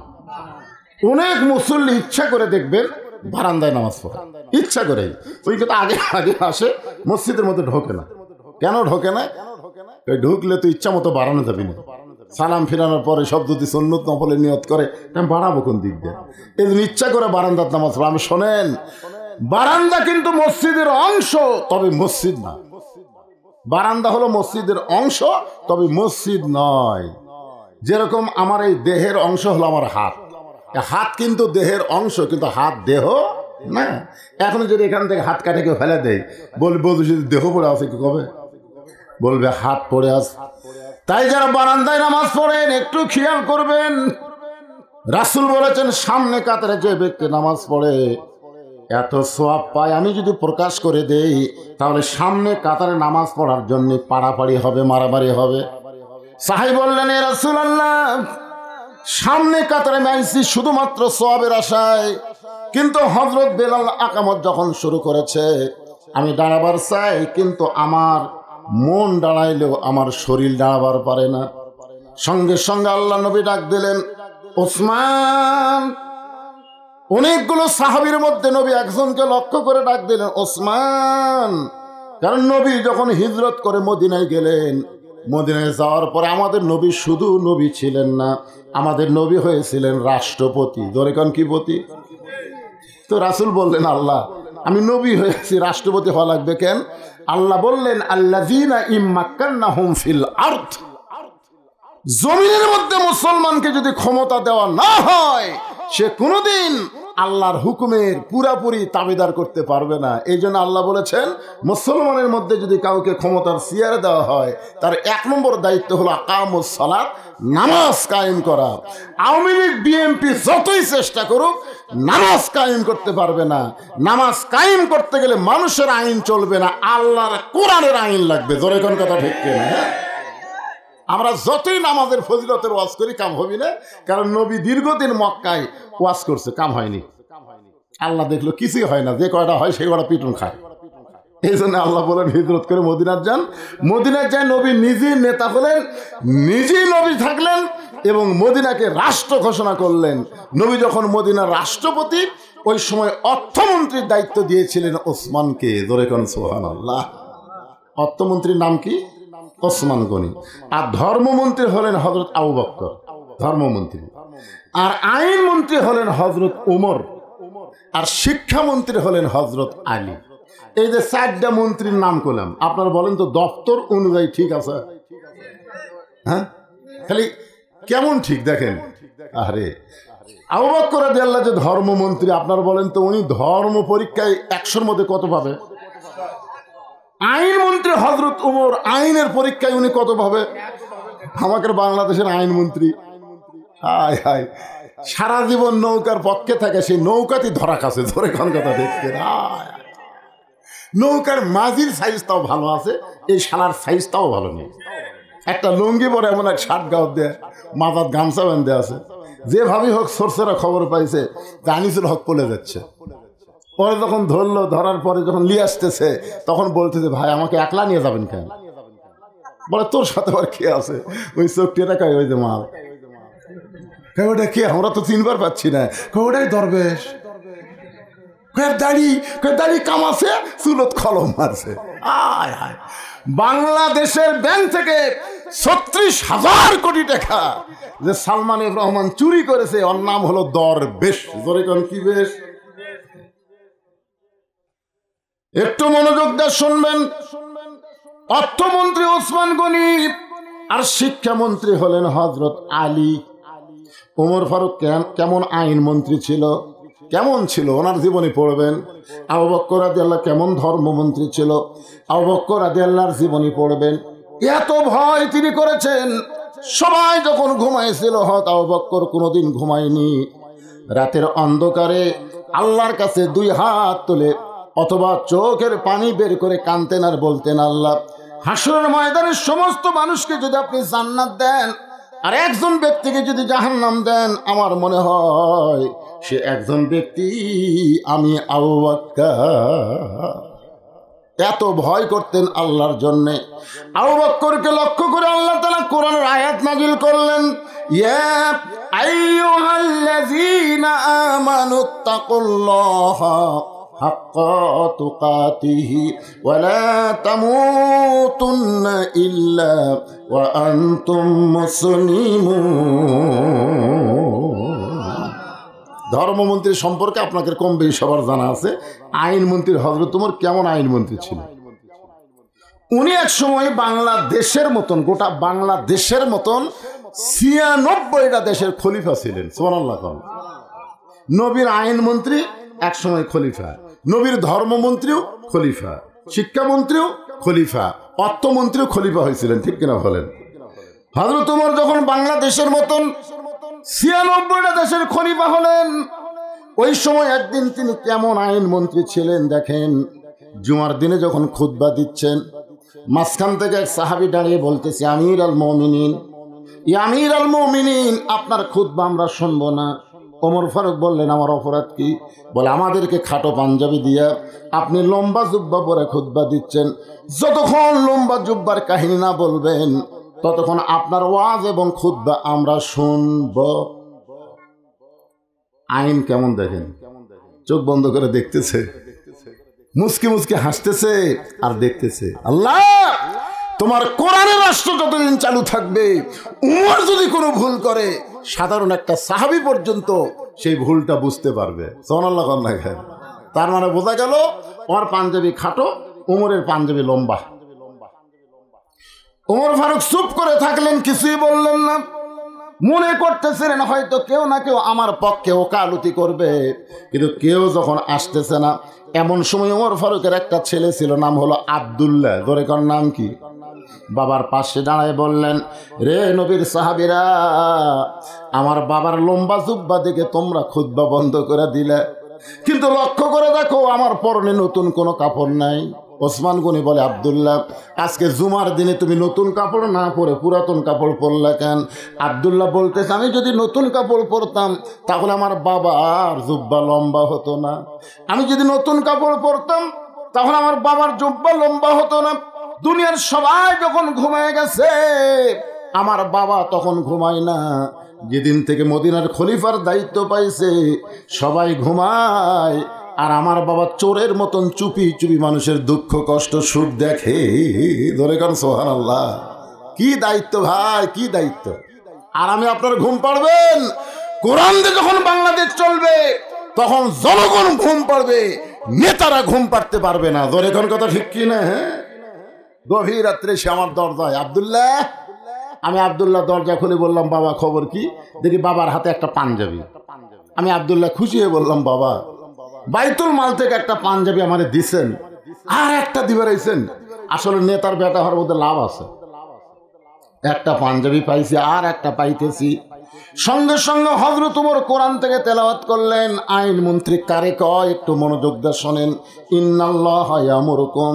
অনেক মুসল্লি ইচ্ছা করে দেখবেন বারান্দায় নামাজ পড়ে, ইচ্ছা করে, ওই কিন্তু আগে আগে আসে, মসজিদের মধ্যে ঢোকে না। কেন ঢোকে না? ওই ঢুকলে তো ইচ্ছা মতো বাড়ানো যাবি না। সালাম ফিরানোর পরে সব যদি সুন্নত নফলে নিয়ত করে, আমি বাড়াবো কোন দিক দিয়ে? এই জন্য ইচ্ছা করে বারান্দার নামাজ পড়ে। আমি শোনেন, বারান্দা কিন্তু মসজিদের অংশ, তবে মসজিদ না। বারান্দা হলো মসজিদের অংশ, তবে মসজিদ নয়। যেরকম আমার এই দেহের অংশ হলো আমার হাত, হাত কিন্তু দেহের অংশ, কিন্তু হাত দেহ না। এখন যদি এখান থেকে হাত কাটে কেউ ফেলে দেয়, বলবে যদি দেহ পড়ে আছে, কি কবে? বলবে হাত পড়ে আছে। তাই যারা বারান্দায় নামাজ পড়েন একটু খেয়াল করবেন। রাসূল বলেছেন, সামনে কাতারে যে ব্যক্তি নামাজ পড়ে এত সওয়াব পায়। আমি যদি প্রকাশ করে দেই তাহলে সামনে কাতারে নামাজ পড়ার জন্য পাড়াপাড়ি হবে, মারামারি হবে। সাহাবী বললেন, এ রাসূলুল্লাহ, সামনে কাতারে নাইছি শুধুমাত্র সওয়াবের আশায়, কিন্তু হযরত বেলাল আকামত যখন শুরু করেছে আমি দাঁড়াবার চাই, কিন্তু আমার মন দাঁড়াইলেও আমার শরীর দাঁড়াবার পারে না। সঙ্গে সঙ্গে আল্লাহ নবী ডাক দিলেন, ওসমান। অনেকগুলো সাহাবীর মধ্যে নবী একজনকে লক্ষ্য করে ডাক দিলেন, ওসমান। কারণ নবী যখন হিজরত করে মদিনায় গেলেন, মদিনায় যাওয়ার পরে আমাদের নবী শুধু নবী ছিলেন না, আমাদের নবী হয়েছিলেন রাষ্ট্রপতি। ধরে কোন কি পতি? তো রাসূল বললেন, আল্লাহ, আমি নবী হয়েছি, রাষ্ট্রপতি হওয়া লাগবে কেন? আল্লাহ বললেন, আল্লাযীনা ইম্মাক্কান্নাহুম ফিল আরদ, জমিনের মধ্যে মুসলমানকে যদি ক্ষমতা দেওয়া না হয়, সে কোনোদিন আল্লাহর হুকুমের পুরাপুরি তাবেদার করতে পারবে না। এই জন্য আল্লাহ বলেছেন, মুসলমানের মধ্যে যদি কাউকে ক্ষমতার চেয়ার দেওয়া হয়, তার 1 নম্বর দায়িত্ব হলো আকামুস সালাত, নামাজ কায়েম করা। আওয়ামী লীগ বিএনপি যতই চেষ্টা করুক নামাজ কায়েম করতে পারবে না। নামাজ কায়েম করতে গেলে মানুষের আইন চলবে না, আল্লাহর কোরআনের আইন লাগবে। জোরে কোন কথা ঠিক কিনা? আমরা যতই নামাজের ফজিলতের ওয়াজ করি, কাম হবি না। কারণ নবী দীর্ঘদিন মক্কায় ওয়াজ করছে, কাম হয়নি। আল্লাহ দেখলো কিছুই হয় না, যে কয়টা হয় সেই কয়টা পিটুন খায়। এই জন্য আল্লাহ বলেন, হিজরত করে মদিনায় যান। মদিনায় যায় নবী নিজেই নেতা হলেন, নিজেই নবী থাকলেন এবং মদিনাকে রাষ্ট্র ঘোষণা করলেন। নবী যখন মদিনার রাষ্ট্রপতি, ওই সময় অর্থমন্ত্রীর দায়িত্ব দিয়েছিলেন ওসমানকে। জোরে কোন সুবহানাল্লাহ। অর্থমন্ত্রীর নাম কি? ওসমান গনি। আর ধর্মমন্ত্রী হলেন হযরত আবু বকর, ধর্মমন্ত্রী। আর আইনমন্ত্রী হলেন হযরত ওমর। আর শিক্ষামন্ত্রী হলেন হযরত আলী। এই যে 4টা মন্ত্রীর নাম করলাম, আপনারা বলেন তো দপ্তর অনুযায়ী ঠিক আছে? হ্যাঁ, খালি কেমন ঠিক দেখেন। আরে আবু বকর রাদিয়াল্লাহু যে ধর্মমন্ত্রী, আপনারা বলেন তো উনি ধর্ম পরীক্ষায় 100-র মধ্যে কত পাবে? আইনমন্ত্রী হযরত ওমর, আইনের পরীক্ষায় উনি কত পাবে? আমাদের বাংলাদেশের আইনমন্ত্রী হায় হায় সারা জীবন নৌকার পক্ষে থাকে, সেই নৌকাতেই ধরা খাচ্ছে। ধরে কোন কথা দেখতে, নৌকার মাঝির সাইজটাও ভালো আছে, এই শালার সাইজটাও ভালো নেই। একটা লুঙ্গি পরে এমন এক শার্ট গাও দেয়, মাথার গামছা বেঁধে আছে, যেভাবেই হোক সোর্সেরা খবর পাইছে যে আনিসুল হক পলে যাচ্ছে। পরে যখন ধরলো, ধরার পরে যখন নিয়ে আসতেছে তখন বলতেছে ভাই আমাকে একলা নিয়ে যাবেন কেন? বলে তোর সাথে আবার কে আছে? ওই চোখটিটা কয় ওই যে মাল। ওটা কে? আমরা তো চিনবার পাচ্ছি না। ওটাই দরবেশ। দাড়ি কামাছে, চুলত কলম মারছে। আয় হায়, বাংলাদেশের ব্যাংক থেকে ৩৬,০০০ কোটি টাকা যে সালমান এফ রহমান চুরি করেছে, ওর নাম হলো দরবেশ। জোরে কোন কি বেশ? একটু মনোযোগ দিয়ে শুনবেন। অর্থমন্ত্রী ওসমান গনি আর শিক্ষামন্ত্রী হলেন হযরত আলী। ওমর ফারুক কেমন আইনমন্ত্রী ছিল, কেমন ছিল ওনার জীবনী পড়বেন। আবু বকর রাদিয়াল্লাহু কেমন ধর্মমন্ত্রী ছিল, আবু বকর রাদিয়াল্লাহর জীবনী পড়বেন। এত ভয় তিনি করেছেন, সবাই যখন ঘুমাইছিল হয়তো আবু বকর কোনোদিন ঘুমায়নি। রাতের অন্ধকারে আল্লাহর কাছে 2 হাত তুলে অথবা চোখের পানি বের করে কাঁদতেন আর বলতেন, আল্লাহ হাসরের ময়দানের সমস্ত মানুষকে যদি আপনি জান্নাত দেন আর একজন ব্যক্তিকে যদি জাহান্নাম দেন, আমার মনে হয় সে একজন ব্যক্তি আমি আবু বকর। এত ভয় করতেন আল্লাহর জন্যে। আবু বকরকে লক্ষ্য করে আল্লাহ তাআলা কোরআনের আয়াত নাজিল করলেন, ইয়া আইয়ুহাল্লাযীনা আমানুত্তাকুল্লাহা হাক্কা তুকাতিহি ওয়া লা তামুতুন্না ইল্লা ওয়া আনতুম মুসলিমুন। ধর্মমন্ত্রী সম্পর্কে আপনাদের কম বেশি সবার জানা আছে। আইনমন্ত্রীর হযরত ওমর কেমন আইনমন্ত্রী ছিল? উনি এক সময় বাংলাদেশের মতন, গোটা বাংলাদেশের মতন ৯৬টা দেশের খলিফা ছিলেন। সুবহানাল্লাহ। নবীর আইনমন্ত্রী এক সময় খলিফা, নবীর ধর্মমন্ত্রীও খলিফা, শিক্ষামন্ত্রীও খলিফা, অর্থমন্ত্রীও খলিফা হয়েছিলেন, ঠিক কিনা বলেন? হযরত ওমর যখন বাংলাদেশের মতন ৯৬টা দেশের খলিফা হলেন, ওই সময় একদিন তিনি কেমন আইনমন্ত্রী ছিলেন দেখেন। জুমার দিনে যখন খুতবা দিচ্ছেন, মাঝখান থেকে এক সাহাবী দাঁড়িয়ে বলতেছে, আমির আল মুমিনিন, আমির আল মুমিনিন, আপনার খুতবা আমরা শুনবো না। ওমর ফারুক বললেন, আমার অপরাধ কি? বলে, আমাদেরকে খাটো পাঞ্জাবি দিয়া আপনি লম্বা জুব্বা পরে খুতবা দিচ্ছেন, যতক্ষণ লম্বা জুব্বার কাহিনী না বলবেন ততক্ষণ আপনার ওয়াজ এবং খুতবা আমরা শুনব। আইন কেমন দেখেন, চোখ বন্ধ করে দেখতেছে, মুসকি মুসকি হাসতেছে আর দেখতেছে। আল্লাহ, তোমার কোরআনের রাষ্ট্র যতদিন চালু থাকবে, উমর যদি কোনো ভুল করে সাধারণ একটা সাহাবী পর্যন্ত সেই ভুলটা বুঝতে পারবে। সুবহানাল্লাহ। তার মানে বোঝা গেল ওর পাঞ্জাবি খাটো, উমরের পাঞ্জাবি লম্বা। ওমর ফারুক চুপ করে থাকলেন, কিছুই বললেন না। মনে করতেছিলেন হয়তো কেউ না কেউ আমার পক্ষে ওকালতি করবে, কিন্তু কেউ যখন আসতেছে না, এমন সময় ওমর ফারুকের একটা ছেলে ছিল, নাম হলো আব্দুল্লাহ। ধরে কর নাম কি? বাবার পাশে দাঁড়ায় বললেন, রে নবীর সাহাবীরা, আমার বাবার লম্বা জুব্বা দেখে তোমরা খুতবা বন্ধ করে দিলে, কিন্তু লক্ষ্য করে দেখো আমার পরনে নতুন কোনো কাপড় নাই। ওসমান গনি বলে, আব্দুল্লাহ, আজকে জুমার দিনে তুমি নতুন কাপড় না পরে পুরাতন কাপড় পরলে কেন? আব্দুল্লাহ বলতেছে, আমি যদি নতুন কাপড় পরতাম তাহলে আমার বাবার জুব্বা লম্বা হতো না। আমি যদি নতুন কাপড় পরতাম তাহলে আমার বাবার জুব্বা লম্বা হতো না। দুনিয়ার সবাই যখন ঘুমায় গেছে, আমার বাবা তখন ঘুমায় না। যেদিন থেকে মদিনার খলিফার দায়িত্ব পাইছে, সবাই ঘুমায়, আর আমার বাবা চোরের মতন চুপি চুপি মানুষের দুঃখ কষ্ট সুখ দেখে। ধরে কারণ সুবহানাল্লাহ, কি দায়িত্ব ভাই, কি দায়িত্ব! আর আমি আপনার ঘুম পাড়বেন। কোরআন দিয়ে যখন বাংলাদেশ চলবে তখন জনগণ ঘুম পাড়বে, নেতারা ঘুম পাড়তে পারবে না। ধরে কোন কথা ঠিক কি না? হ্যাঁ, গভীর রাত্রে সে আমার দরজায়, আব্দুল্লাহ। আমি আব্দুল্লাহ দরজা খুলে বললাম, বাবা খবর কি? দেখি বাবার হাতে একটা পাঞ্জাবি। আমি আব্দুল্লাহ খুশি হয়ে বললাম, বাবা বাইতুল মাল থেকে একটা পাঞ্জাবি আমাদের দিচ্ছেন, আর একটা দিবার আইছেন। আসলে নেতার বেটা হওয়ার মধ্যে লাভ আছে। একটা পাঞ্জাবি পাইছি, আর একটা পাইতেছি। সঙ্গে সঙ্গে হযরত ওমর কোরআন থেকে তেলাওয়াত করলেন। আইন মন্ত্রী কারে কয় একটু মনোযোগ দিয়ে শোনেন। ইন্নাল্লাহা ইয়ামুরুকুম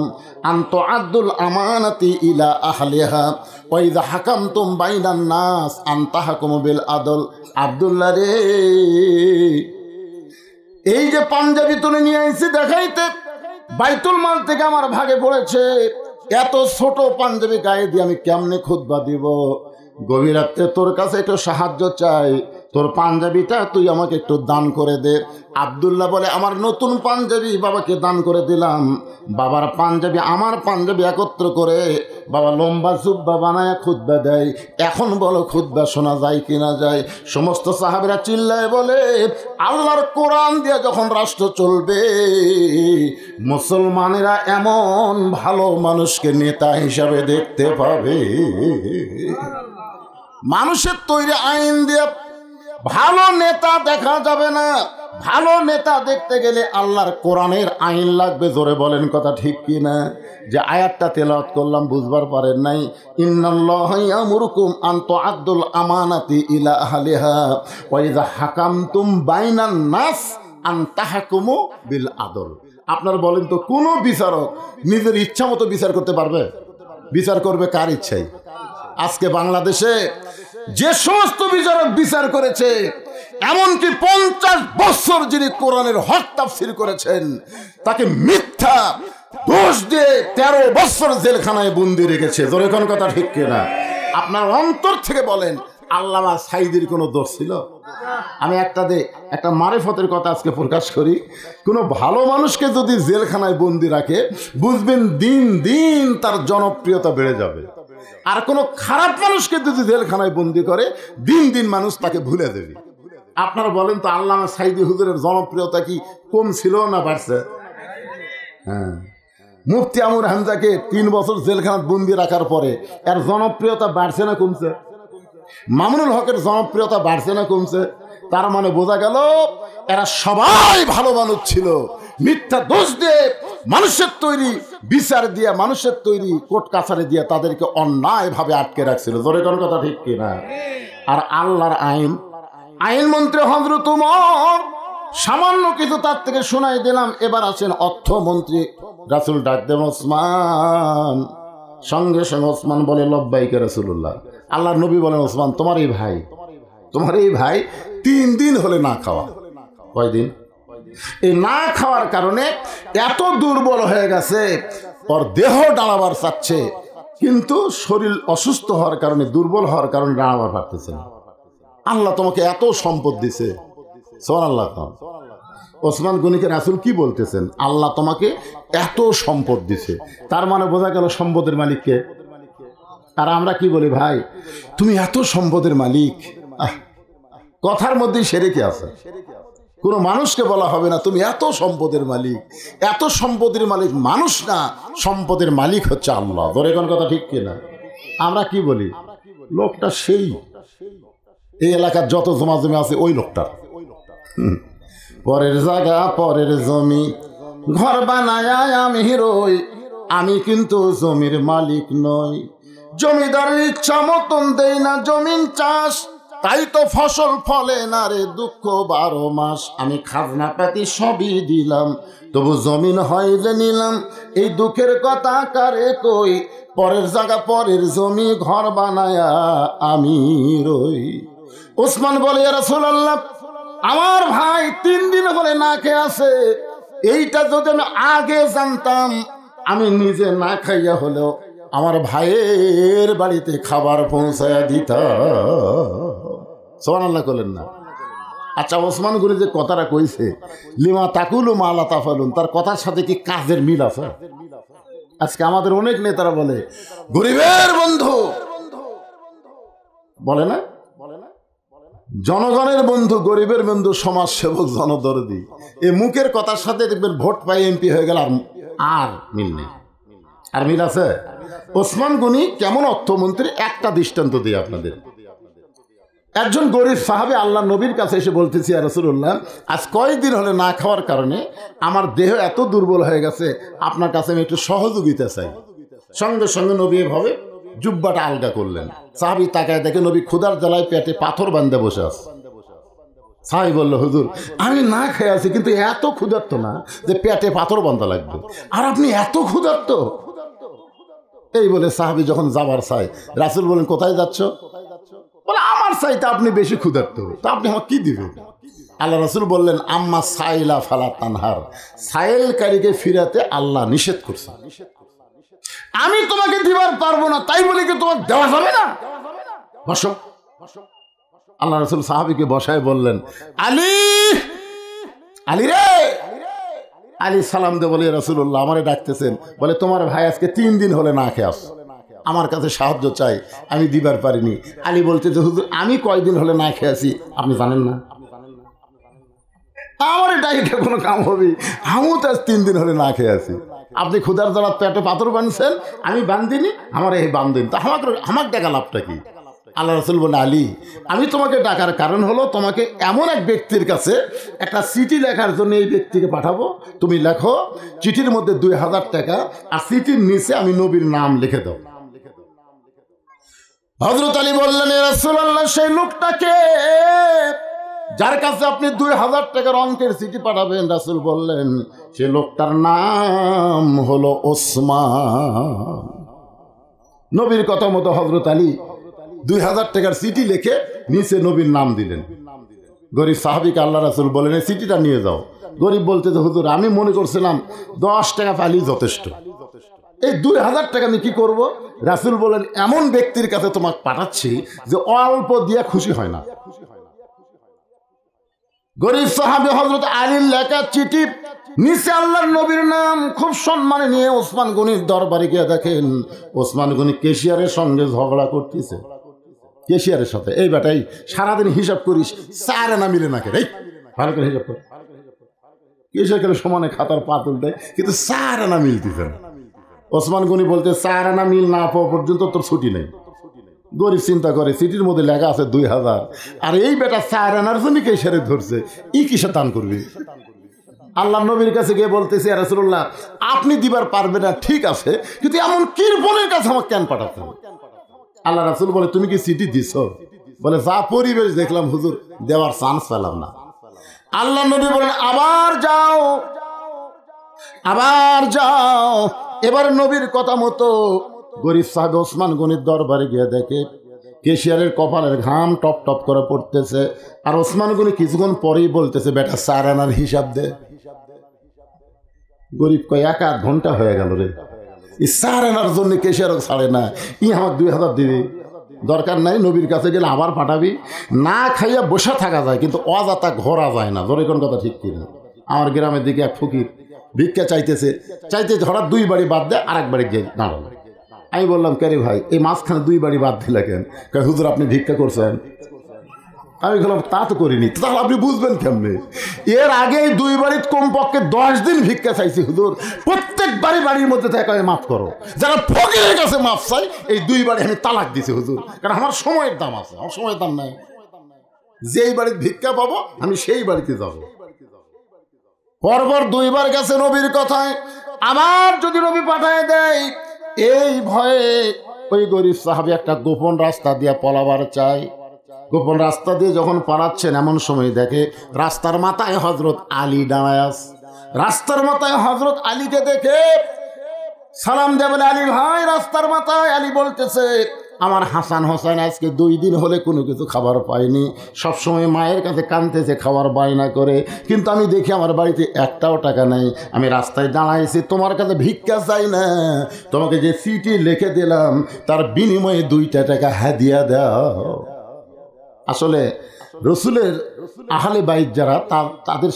আন তুআদ্দুল আমানাতি ইলা আহলিহা ওয়া ইযা হাকামতুম বাইনান নাস আন তাহকুমু বিল আদল। আব্দুল্লাহ রে, এই যে পাঞ্জাবি তুলে নিয়ে আইছি দেখাইতে, বাইতুল মাল থেকে আমার ভাগে পড়েছে, এত ছোট পাঞ্জাবি গায়ে দিয়ে আমি কেমনে খুতবা দিব? গভীর রাত্রে তোর কাছে একটু সাহায্য চাই, তোর পাঞ্জাবিটা তুই আমাকে একটু দান করে দে। আব্দুল্লাহ বলে, আমার নতুন পাঞ্জাবি বাবাকে দান করে দিলাম। বাবার পাঞ্জাবি আমার পাঞ্জাবি একত্র করে বাবা লম্বা জুব্বা বানায় খুতবা দেয়। এখন বলো খুতবা শোনা যায় কিনা যায়? সমস্ত সাহাবীরা চিল্লায় বলে, আল্লাহর কোরআন দিয়ে যখন রাষ্ট্র চলবে, মুসলমানেরা এমন ভালো মানুষকে নেতা হিসাবে দেখতে পাবে। মানুষের তৈরি আইন দিয়ে ভালো নেতা দেখা যাবে না। ভালো নেতা দেখতে গেলে আল্লাহর কোরআনের আইন লাগবে। জোরে বলেন কথা ঠিক কি না? যে আয়াতটা তেলাওয়াত করলাম বুঝবার পারেন নাই। ইন্নাল্লাহা ইয়ামুরুকুম আন তুআদ্দুল আমানাতি ইলা আহলিহা ওয়া ইযা হাকামতুম বাইনান নাস আন তাহকুমু বিল আদল। আপনারা বলেন তো, কোন বিচারক নিজের ইচ্ছা মতো বিচার করতে পারবে? বিচার করবে কার ইচ্ছায়? আজকে বাংলাদেশে যে সমস্ত বিচারক বিচার করেছে, এমনকি 50 বছর যিনি কোরআনের হক তাফসীর করেছেন, তাকে মিথ্যা দোষ দিয়ে 13 বছর জেলখানায় বন্দি রেখেছে। জোরে কোন কথা ঠিক কিনা? আপনার অন্তর থেকে বলেন, আল্লামা সাঈদীর কোনো দোষ ছিল? আমি একটা মারিফতের কথা আজকে প্রকাশ করি। কোনো ভালো মানুষকে যদি জেলখানায় বন্দি রাখে, বুঝবেন দিন দিন তার জনপ্রিয়তা বেড়ে যাবে। আর কোনো খারাপ মানুষকে যদি জেলখানায় বন্দি করে, দিন দিন মানুষ তাকে ভুলে দেবে। আপনারা বলেন তো, আল্লামা সাঈদী হুজুরের জনপ্রিয়তা কি কম ছিল না বাড়ছে? হ্যাঁ, মুফতি আমর হামজাকে 3 বছর জেলখানায় বন্দি রাখার পরে এর জনপ্রিয়তা বাড়ছে না কমছে? মামুনুল হকের জনপ্রিয়তা বাড়ছে না কমছে? তার মানে বোঝা গেল এরা সবাই ভালো মানুষ ছিল। মিথ্যা দোষ দিয়ে মানুষের তৈরি বিচার দিয়ে, মানুষের তৈরি কোর্ট কাছারি দিয়ে তাদেরকে অন্যায়ভাবে আটকে রাখছিল। জোরে কোন কথা ঠিক কিনা? আর আল্লাহর আইন মন্ত্রী হযরত ওমর সামান্য কিছু তার থেকে শোনাই দিলাম। এবার আছেন অর্থমন্ত্রী। রাসূল ডাক দেন ওসমান। সঙ্গে সঙ্গে ওসমান বলে, লব্বাইকা রাসূলুল্লাহ। আল্লাহর নবী বলেন, ওসমান তোমার এই ভাই 3 দিন হলে না খাওয়া। কয়দিন? এই না খাওয়ার কারণে এত দুর্বল হয়ে গেছে, ওর দেহ দাঁড়াবার চাচ্ছে, কিন্তু শরীর অসুস্থ হওয়ার কারণে, দুর্বল হওয়ার কারণে দাঁড়াবার পারতেছে না। আল্লাহ তোমাকে এত সম্পদ দিছে। সুবহানাল্লাহ। ওসমান গনিকে রাসূল কি বলতেছেন? আল্লাহ তোমাকে এত সম্পদ দিছে। তার মানে বোঝা গেল সম্পদের মালিককে। আর আমরা কি বলি, ভাই তুমি এত সম্পদের মালিক। কথার মধ্যে শিরক আছে। কোনো মানুষকে বলা হবে না তুমি এত সম্পদের মালিক। এত সম্পদের মালিক মানুষ না, সম্পদের মালিক হচ্ছে আল্লাহ। ধরে কোন কথা ঠিক কিনা? আমরা কি বলি, লোকটা সেই, এই এলাকার যত জমা জমি আছে ওই লোকটা। পরের জায়গা পরের জমি ঘর বানায় আমি রই, আমি কিন্তু জমির মালিক নই। জমিদারের ইচ্ছা মতন দেই না জমিন চাষ, তাই তো ফসল ফলে না রে দুঃখ 12 মাস। আমি খাজনা পাতি সবই দিলাম, তবু জমিন হয় যে নিলাম। এই দুঃখের কথা কারে কই, পরের জায়গা পরের জমি ঘর বানায়া আমি রই। ওসমান বলে, ইয়া রাসূলুল্লাহ, আমার ভাই 3 দিন হলে না খেয়ে আছে। এইটা যদি আমি আগে জানতাম, আমি নিজে না খাইয়া হলেও আমার ভাইয়ের বাড়িতে খাবার পৌঁছায়া দিতাম। সুবহানাল্লাহ করলেন না? আচ্ছা, ওসমান গনি যে কথাটা কইছে, লিমা তাকুলু মা লা তাফালুন, তার কথার সাথে কি কাজের মিল আছে? আজকে আমাদের অনেক নেতারা বলে গরিবের বন্ধু, বলে না? জনগণের বন্ধু, গরিবের বন্ধু, সমাজ সেবক, জনদরদি। এই মুখের কথার সাথে দেখবেন ভোট পাই এমপি হয়ে গেল, আর মিল নেই। আর মিল আছে? ওসমান গনি কেমন অর্থমন্ত্রী, একটা দৃষ্টান্ত দিই আপনাদের। একজন গরিব সাহাবী আল্লাহ নবীর কাছে এসে বলতেছি, ইয়া রাসূলুল্লাহ, আজ কয়েকদিন হলে না খাওয়ার কারণে আমার দেহ এত দুর্বল হয়ে গেছে, আপনার কাছে আমি একটু সহযোগিতা চাই। সঙ্গে সঙ্গে নবী এভাবে জুব্বাটা আলগা করলেন। সাহাবী তাকায় দেখে নবী ক্ষুধার জ্বালায় পেটে পাথর বাঁধে বসে আছে। সাহাবী বলল, হুজুর আমি না খেয়ে আছি, কিন্তু এত ক্ষুধার্ত না যে পেটে পাথর বাঁধা লাগবে, আর আপনি এত ক্ষুধার্ত। এই বলে সাহাবী যখন যাবার চাই, রাসূল বলেন, কোথায় যাচ্ছ? বলে, আমার চাইতে আপনি বেশি ক্ষুধার্ত, তা আপনি আমাকে কি দিবেন? আল্লাহ রাসূল বললেন, আম্মা সাইলা ফালা তানহার, সাইলকারীকে ফিরাতে আল্লাহ নিষেধ করছে। আমি তোমাকে দিবার পারবো না, তাই বলে কি তোমার দেওয়া যাবে না? বসো। আল্লাহ রাসূল সাহাবীকে বসায় বললেন, আলী, আলী রে। আলী সালাম দে বলে, রাসূলুল্লাহ আমারে ডাকতেছেন? বলে, তোমার ভাই আজকে 3 দিন হলে না খেয়ে আসছে, আমার কাছে সাহায্য চাই, আমি দিবার পারিনি। আলী বলতে যে, হুজুর আমি কয়দিন হলে না খেয়ে আছি আপনি জানেন না? আমার ডাইটে কোনো কাম হবে? আমিও তো আজ 3 দিন হলে না খেয়ে আছি। আপনি ক্ষুধার জ্বালা পেটে পাথর বাঁধছেন, আমি বান্ধিনি, আমার এই বান্ধেন, তা আমাকে ডাকা লাভটা কি? আল্লাহ রাসূল বলে, আলী আমি তোমাকে ডাকার কারণ হলো, তোমাকে এমন এক ব্যক্তির কাছে একটা চিঠি লেখার জন্য এই ব্যক্তিকে পাঠাবো, তুমি লেখো, চিঠির মধ্যে 2000 টাকা, আর চিঠির নিচে আমি নবীর নাম লিখে দাও। হযরত আলী বললেন, ইয়া রাসূলুল্লাহ সেই লোকটাকে যার কাছে আপনি 2000 টাকার অঙ্কের চিঠি পাঠাবেন? রাসূল বললেন, সে লোকটার নাম হলো ওসমান। নবীর কথা মতো হযরত আলী 2000 টাকার চিঠি লিখে নিচে নবীর নাম দিলেন। গরিব সাহাবীকে আল্লাহ রাসূল বলেন, এই চিঠিটা নিয়ে যাও। গরিব বলতে যে, হুজুর আমি মনে করছিলাম 10 টাকা পাইলেই যথেষ্ট, এই 2000 টাকা আমি কি করব? রাসূল বলেন, এমন ব্যক্তির কাছে তোমাকে পাঠাচ্ছি যে অল্প দিয়ে খুশি হয় না। গরিব সাহাবী হযরত আলীর লেখা চিঠি নিচে আল্লাহর নবীর নাম খুব সম্মানে নিয়ে ওসমান গনির দরবারে গিয়ে দেখেন ওসমান গনি কেশিয়ারের সঙ্গে ঝগড়া করতেছে। কেশিয়ারের সাথে, এই বেটাই সারাদিন হিসাব করিস 4 আনা মিলে না কেন, এই ভালো করে হিসাব কর। কেশিয়ার কেন সমানে খাতার পাতল দেয়, কিন্তু 4 আনা মিলতেছে না। ওসমান গনি বলতে, 4 আনা মিল না পাওয়া পর্যন্ত তোর ছুটি নেই। গরিব চিন্তা করে, সিটির মধ্যে লেখা আছে 2000, আর এই বেটা 4 আনার জন্য কেশিয়ারে ধরছে, ই কিসে দান করবি? আল্লাহ নবীর কাছে গিয়ে বলতেছে, ইয়া রাসূলুল্লাহ আপনি দিবার পারবেন না ঠিক আছে, কিন্তু এমন কৃপণের কাছে আমাকে কেন পাঠাচ্ছেন? আল্লাহ রাসূল বলে, তুমি কি চিঠি দিছো? বলে, যা পরিবেশ দেখলাম হুজুর, দেওয়ার চান্স পেলাম না। আল্লাহ নবী বলেন, আবার যাও, আবার যাও। এবার নবীর কথা মতো গরিব সাহেব ওসমান গনির দরবারে গিয়ে দেখে কেশিয়ারের কপালের ঘাম টপ টপ করে পড়তেছে, আর ওসমান গনি কিছুক্ষণ পরেই বলতেছে, বেটা 4 আনার হিসাব দে। গরিব কয়, 1-8 ঘন্টা হয়ে গেল রে, এই 4 আনার জন্য কেশিয়ারও ছাড়ে না, ই আমার 2000 দিবি? দরকার নাই, নবীর কাছে গেলে আবার পাঠাবি। না খাইয়া বসে থাকা যায়, কিন্তু অজাতা ঘোরা যায় না। ধরে কোন কথা ঠিক কিনা? আমার গ্রামের দিকে এক ফকির ভিক্ষা চাইতেছে, হঠাৎ 2 বাড়ি বাদ দেয়, আর এক বাড়ি গিয়ে দাঁড়ালো। আমি বললাম, কে রে ভাই, এই মাঝখানে 2 বাড়ি বাদ দিলে কেন? কয়, হুজুর আপনি ভিক্ষা করছেন। আমি বললাম, তা তো করিনি। তাহলে আপনি বুঝবেন কেমনে? এর আগে 2 বাড়ির কমপক্ষে 10 দিন ভিক্ষা চাইছি হুজুর, প্রত্যেক বাড়ির মধ্যে থেকে মাফ করো। যারা ফকিরের কাছে মাফ চাই, এই 2 বাড়ি আমি তালাক দিছি হুজুর, কারণ আমার সময়ের দাম আছে, আমার সময়ের দাম নাই। যেই বাড়ির ভিক্ষা পাবো আমি সেই বাড়িতে যাব। পরপর 2 বার গেছে নবীর কথায়, আবার যদি নবী পাঠায় দেয়, এই ভয়ে ওই গরিব সাহাবী একটা গোপন রাস্তা দিয়ে পলাবার চায়। গোপন রাস্তা দিয়ে যখন পালাচ্ছেন, এমন সময় দেখে রাস্তার মাথায় হযরত আলী দাঁড়ায় আছে। রাস্তার মাথায় হযরত আলীকে দেখে সালাম দেয়, বলে, আলী ভাই রাস্তার মাথায়। আলী বলতেছে, আমার হাসান হোসেন আজকে 2 দিন হলে কোনো কিছু খাবার পায়নি, সবসময় মায়ের কাছে কাঁদতেছে, খাবার বায়না করে, কিন্তু আমি দেখি আমার বাড়িতে একটাও টাকা নেই। আমি রাস্তায় দাঁড়াইছি, তোমার কাছে ভিক্ষা চাই না, তোমাকে যে চিঠি লিখে দিলাম তার বিনিময়ে 2টা টাকা হাদিয়া দাও। আসলে রসুলের আহলে বাইত যারা, তাদের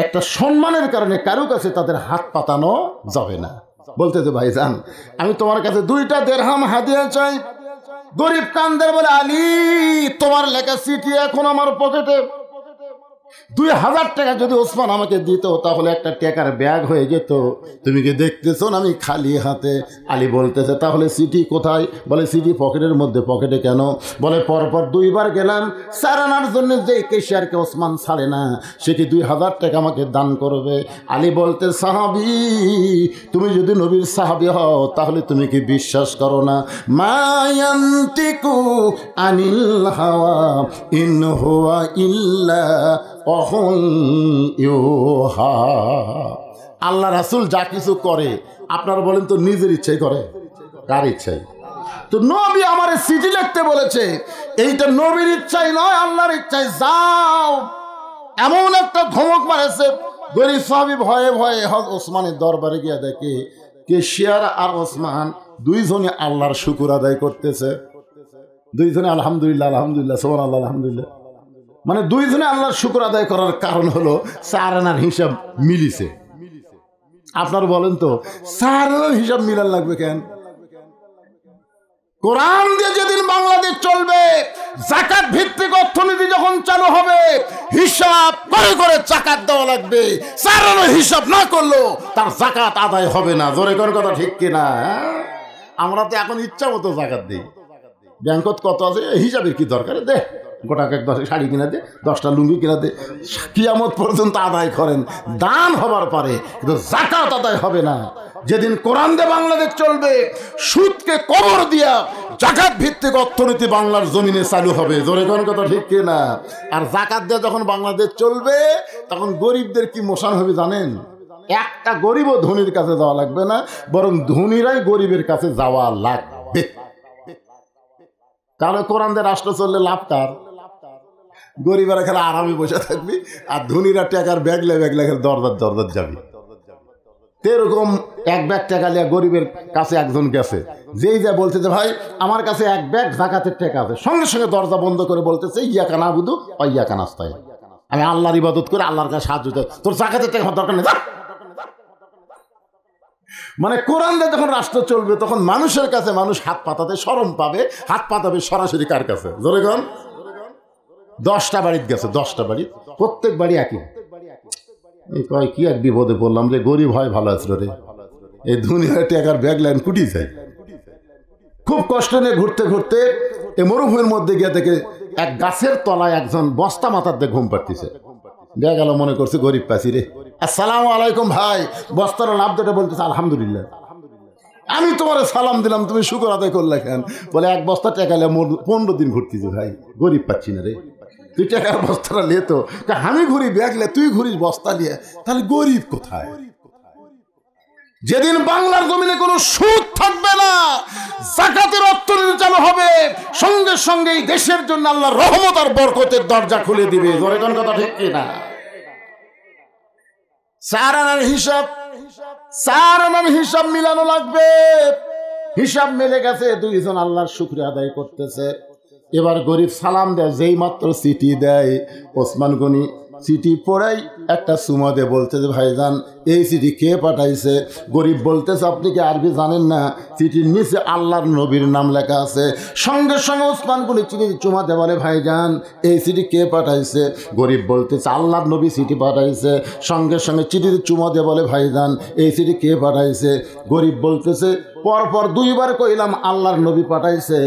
একটা সম্মানের কারণে কারো কাছে তাদের হাত পাতানো যাবে না। বলতে তো ভাইজান, আমি তোমার কাছে 2টা দিরহাম হাদিয়া চাই। গরিব কান্দের বলে, আলী তোমার লেখা চিঠি এখন আমার পকেটে, 2000 টাকা যদি ওসমান আমাকে দিত তাহলে একটা টাকার ব্যাগ হয়ে যেত। তুমি কি দেখতেছো না আমি খালি হাতে? আলী বলতেছে তাহলে সিটি কোথায়? বলে সিটি পকেটের মধ্যে। পকেটে কেন? বলে পরপর 2 বার গেলাম, সারানার জন্য যে কেশিয়ারকে ওসমান ছাড়ে না, সে কি 2000 টাকা আমাকে দান করবে? আলী বলতে সাহাবি, তুমি যদি নবীর সাহাবি হও তাহলে তুমি কি বিশ্বাস করো না? মায়ান্তিকু আনিল হাওয়া ইন হুয়া ইল্লা আল্লাহ রাসূল যা কিছু করে আপনারা বলেন তো নিজের ইচ্ছাই করে? কার ইচ্ছাই? তো নবী আমার চিঠি লিখতে বলেছে, এইটা নবীর ইচ্ছাই নয়, আল্লাহর ইচ্ছাই। যাও। এমন একটা ধমক মারেছে, গরিব সাহাবী ভয়ে ভয়ে ওসমানের দরবারে গিয়ে দেখে কেশিয়ার আর ওসমান দুইজনে আল্লাহর শুকর আদায় করতেছে। দুইজনে আলহামদুলিল্লাহ আলহামদুলিল্লাহ সুবহানাল্লাহ আলহামদুলিল্লাহ। মানে দুইজনে আল্লাহর শুকর আদায় করার কারণ হলো 4 আনার হিসাব মিলিছে। আপনার বলেন তো 4 আনার হিসাব মিলান লাগবে কেন? কোরআন দিয়ে যেদিন বাংলাদেশ চলবে, যাকাত ভিত্তিক অর্থনীতি যখন চালু হবে, হিসাব করে করে যাকাত দেওয়া লাগবে। 4 আনার হিসাব না করলেও তার যাকাত আদায় হবে না। জোরে কোন কথা ঠিক কিনা? আমরা তো এখন ইচ্ছা মতো যাকাত দিই। ব্যাংকত কত আছে হিসাবের কি দরকার? দে গোটাকে 10 শাড়ি কিনা দে, 10টা লুঙ্গি কিনা দে, কিয়ামত পর্যন্ত আদায় করেন, দান হবার পারে, কিন্তু যাকাত আদায় হবে না। যেদিন কোরআন দিয়ে বাংলাদেশ চলবে, সুদকে কবর দিয়া যাকাত ভিত্তিক অর্থনীতি বাংলার জমিনে চালু হবে। জোরে কোন কথা ঠিক কিনা? আর যাকাত দিয়ে যখন বাংলাদেশ চলবে, তখন গরিবদের কি মোশান হবে জানেন? একটা গরিবও ধনীর কাছে যাওয়া লাগবে না, বরং ধনীরাই গরিবের কাছে যাওয়া লাগবে। তাহলে কোরআন দিয়ে রাষ্ট্র চললে লাভ কার? গরিবেরা খেলে আরামে বসে থাকবি, আর ধনীরা টাকার ব্যাগলে ব্যাগলে দরদার দরদার যাবি। এরকম 1 ব্যাগ টাকা নিয়ে গরিবের কাছে একজন গেছে, যেই যা বলতেছে ভাই আমার কাছে 1 ব্যাগ যাকাতের টাকা আছে, সঙ্গে সঙ্গে দরজা বন্ধ করে বলতেছে ইয়াকা নাবুদু ওয়া ইয়াকা নাস্তাইন, আমি আল্লাহর ইবাদত করে আল্লাহর কাছে সাহায্য চাই, তোর যাকাতের টাকা দরকার নেই। মানে কোরআন দিয়ে যখন রাষ্ট্র চলবে, তখন মানুষের কাছে মানুষ হাত পাতাতে শরম পাবে। হাত পাতাবে সরাসরি কার কাছে? জোরে কোন? 10টা বাড়িতে গেছে, 10টা বাড়ি, প্রত্যেক বাড়ি একই। এই কয় কি এক বিপদে পড়লাম রে, গরিব হয় ভালো আসলো রে, এই দুনিয়ার টাকার ব্যাগ লাইন কুটি যায়। খুব কষ্ট নিয়ে ঘুরতে ঘুরতে এই মরুভূমির মধ্যে গিয়ে দেখে এক গাছের তলায় একজন বস্তা মাথার দিয়ে ঘুম পাড়তেছে। দেখা গেল মনে করছে গরিব পাশি রে, আসসালামু আলাইকুম ভাই। বস্তার লাভ দিতে বলতেছে আলহামদুলিল্লাহ। আমি তোমার সালাম দিলাম, তুমি শুকর আদায় করলে কেন? বলে 1 বস্তা টাকা নিয়ে 15 দিন ঘুরতেছি ভাই, গরিব পাচ্ছি না রে। তুই টাকার বস্তাটা নিয়ে তো, আমি ঘুরি ব্যাগ নিয়ে, তুই ঘুরিস বস্তা নিয়ে, তাহলে গরিব কোথায়? যেদিন বাংলার জমিনে কোনো সুদ থাকবে না, যাকাতের অর্থনীতি চালু হবে, সঙ্গে সঙ্গে দেশের জন্য আল্লাহ রহমত আর বরকতের দরজা খুলে দিবে। জোরে কোন কথা ঠিক কিনা? 4 আনার হিসাব, 4 আনার হিসাব মিলানো লাগবে। হিসাব মিলে গেছে, 2 জন আল্লাহর শুকরিয়া আদায় করতেছে। এবার গরিব সালাম দেয়, যেই মাত্র চিঠি দেয়, ওসমান গনি চিঠি পড়াই একটা সুমা দিয়ে বলতেছে ভাইজান এই চিঠি কে পাঠাইছে? গরিব বলতেছে আপনি কি আরবি জানেন না? চিঠির নিচে আল্লাহর নবীর নাম লেখা আছে। সঙ্গে সঙ্গে ওসমান গনি চিঠি চুমাতে বলে ভাইজান এই চিঠি কে পাঠাইছে? গরিব বলতেছে আল্লাহর নবী চিঠি পাঠাইছে। সঙ্গে সঙ্গে চিঠিতে চুমা দিয়ে বলে ভাইজান এই চিঠি কে পাঠাইছে? গরিব বলতেছে পরপর 2 বার কইলাম আল্লাহর নবী পাঠাইছে,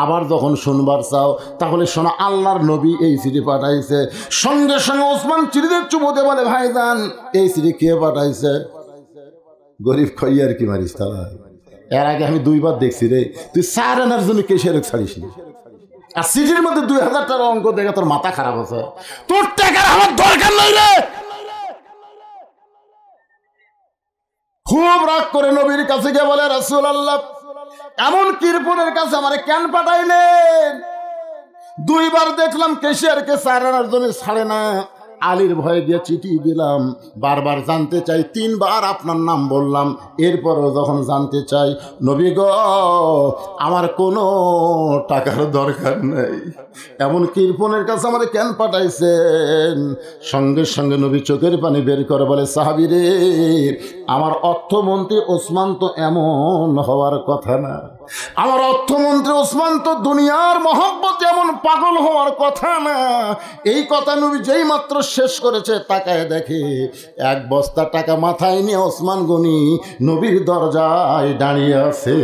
আবার যখন শুনবার চাও তাহলে শোনো আল্লাহর নবী এই চিঠি পাঠাইছে। সঙ্গে সঙ্গে ওসমান চিঠিতে চুমোতে বলে ভাইজান এই চিঠি কে পাঠাইছে? গরিব খইয়ার কি মারিস তারা? এর আগে আমি 2 বার দেখছি রে, তুই 4 আনার জন্য কেসের ছাড়িস নি, আর চিঠির মধ্যে 2000 টাকার অঙ্ক দেখে তোর মাথা খারাপ আছে। তোর টাকার আমার দরকার নাই রে। খুব রাগ করে নবীর কাছে গিয়ে বলে রাসূলুল্লাহ এমন কিরপুরের কাছে আমারে কেন পাঠাইলেন? 2 বার দেখলাম কেশিয়ারকে 4 আনার জন্য ছাড়ে না, আলীর ভয়ে দিয়ে চিঠি দিলাম, বারবার জানতে চাই, 3 বার আপনার নাম বললাম, এরপরও যখন জানতে চাই নবী গো আমার কোনো টাকার দরকার নেই, এমন কিরপনের কাছে আমারে কেন পাঠাইছেন? সঙ্গে সঙ্গে নবী চোখের পানি বের করে বলে সাহাবী রে আমার অর্থমন্ত্রী ওসমান তো এমন হওয়ার কথা না, আমার অর্থমন্ত্রী ওসমান তো দুনিয়ার মহব্বতে এমন পাগল হওয়ার কথা না। এই কথা নবী যেই মাত্র শেষ করেছে তাকায় দেখে এক বস্তা টাকা মাথায় নিয়ে ওসমান গনি নবীর দরজায় দাঁড়িয়ে আছে।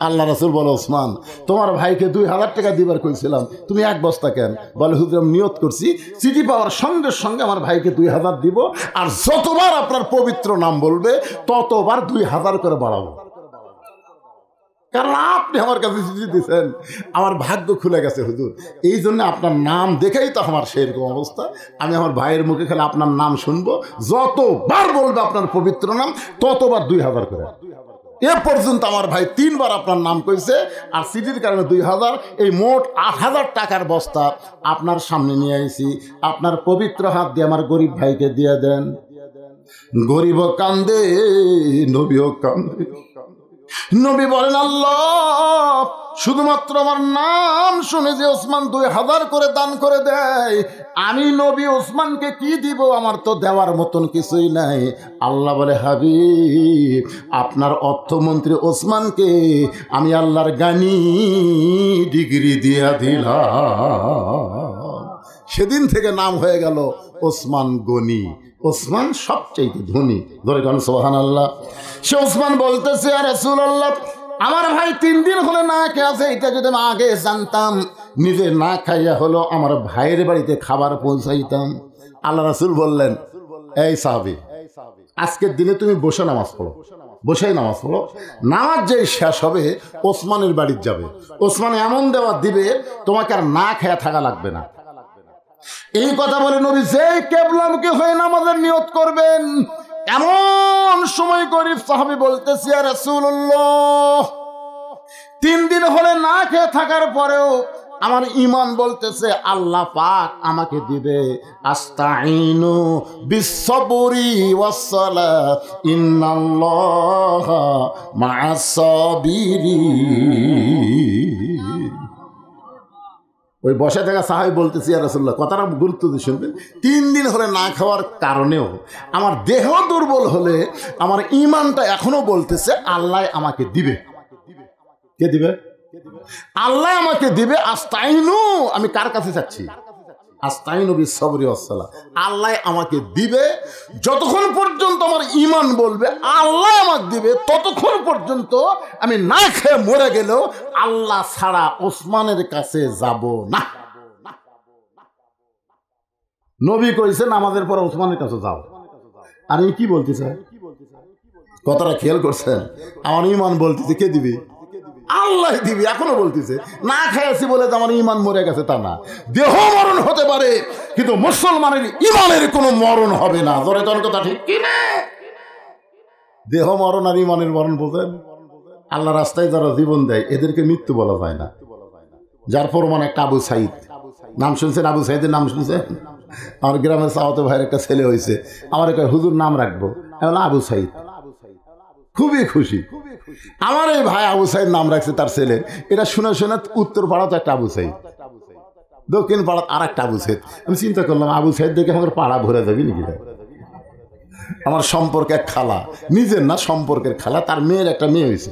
আল্লাহ রাসূল বলে, ওসমান তোমার ভাইকে 2000 টাকা দিবার কইছিলাম, তুমি এক বস্তা কেন? বলে, হুজুর আমি নিয়ত করছি চিঠি পাওয়ার সঙ্গে সঙ্গে আমার ভাইকে 2000 দিব, আর যতবার আপনার পবিত্র নাম বলবে ততবার 2000 করে বাড়াবো, কারণ আপনি আমার কাছে চিঠি দিচ্ছেন, আমার ভাগ্য খুলে গেছে হুজুর। এই জন্য আপনার নাম দেখেই তো আমার সেরকম অবস্থা। আমি আমার ভাইয়ের মুখে খালি আপনার নাম শুনবো, যতবার বলবে আপনার পবিত্র নাম ততবার 2000 করে। এ পর্যন্ত আমার ভাই 3 বার আপনার নাম কইছে, আর সিটির কারণে 2000, এই মোট 8000 টাকার বস্তা আপনার সামনে নিয়ে আইছি। আপনার পবিত্র হাত দিয়ে আমার গরিব ভাইকে দিয়ে দেন। গরিবও কান্দে, নবীও কান্দে। নবী বলেন, আল্লাহ শুধুমাত্র আমার নাম শুনে যে ওসমান 2000 করে দান করে দেয়, আমি নবী ওসমানকে কি দিব? আমার তো দেওয়ার মতন কিছুই নাই। আল্লাহ বলে, হাবিব আপনার অর্থমন্ত্রী ওসমানকে আমি আল্লাহর গানি ডিগ্রি দিয়া দিলাম। সেদিন থেকে নাম হয়ে গেল ওসমান গনি। ওসমান সবচেয়ে ধনী। ধরে গান সুবহানাল্লাহ। সে ওসমান বলতেছে, আর রাসূলুল্লাহ আমার ভাই 3 দিন হলে না খেয়ে আছে, এটা যদি আমি আগে জানতাম নিজে না খাইয়া হলো আমার ভাইয়ের বাড়িতে খাবার পৌঁছাইতাম। আল্লাহ রাসূল বললেন, এই সাহাবী আজকের দিনে তুমি বসে নামাজ পড়ো, বসেই নামাজ পড়ো। নামাজ যেই শেষ হবে ওসমানের বাড়িতে যাবে, ওসমান এমন দেওয়া দিবে তোমাকে আর না খেয়ে থাকা লাগবে না। এই কথা বলে নবী যেই কেবলামুখী হয়ে নামাজের নিয়ত করবেন, এমন সময় গরিব সাহাবী বলতেছি, ইয়া রাসূলুল্লাহ 3 দিন হলে না খেয়ে থাকার পরেও আমার ঈমান বলতেছে আল্লাহ পাক আমাকে দিবে। আস্তাইনু বিসসবরি ওয়াসসালাহ ইন্নাল্লাহা মা'আস সাবিরিন। ওই বসে থাকা সাহাবী বলতেছি, ইয়া রাসূলুল্লাহ কথাটা গুরুত্ব দিয়ে শুনবেন, 3 দিন হলে না খাওয়ার কারণেও আমার দেহ দুর্বল হলে আমার ঈমানটা এখনো বলতেছে আল্লাহ আমাকে দিবে। কে দিবে? আল্লাহ আমাকে দিবে। আস্তাইনু, আমি কার কাছে যাচ্ছি? আস্তাইনু বিসসবরি ওয়াসসালাহ, আল্লাহ আমাকে দিবে। যতক্ষণ পর্যন্ত আমার ঈমান বলবে আল্লাহ আমাকে দিবে, ততক্ষণ পর্যন্ত আমি না খেয়ে মরে গেলেও আল্লাহ ছাড়া ওসমানের কাছে যাব না। নবী কইছেন নামাজের পর ওসমানের কাছে যাও। আর এই কি বলতেছে? কথাটা খেয়াল করছেন? আমার ঈমান বলতেছে কে দিবে? আল্লাহ দিবি। এখনো বলতেছে না খেয়েছি বলে আমার ঈমান মরে গেছে তা না। দেহ মরণ হতে পারে, কিন্তু মুসলমানের ঈমানের কোনো মরণ হবে না। ধরে তোর কথা ঠিক কি না? দেহ মরণ আর ঈমানের মরণ বোঝেন? আল্লাহ রাস্তায় যারা জীবন দেয় এদেরকে মৃত্যু বলা যায় না। যার প্রমাণ একটা আবু সাইদ, নাম শুনছেন? আবু সাইদের নাম শুনছেন? আমার গ্রামের সাওয়াতে ভাইয়ের একটা ছেলে হয়েছে, আমার একটা হুজুর নাম রাখবো, আবু সাইদ। খুবই খুশি। আমার এই ভাই আবু সাইদ নাম রাখছে তার ছেলে। এটা শুনে শুনে উত্তর পাড়া তো একটা আবু সাইদ, দক্ষিণ পাড়া আর একটা আবু সাইদ। আমি চিন্তা করলাম আবু সাইদ দেখে আমার পাড়া ভরে যাবি নাকি। আমার সম্পর্কে খালা, নিজের না সম্পর্কের খালা, তার মেয়ের একটা মেয়ে হয়েছে।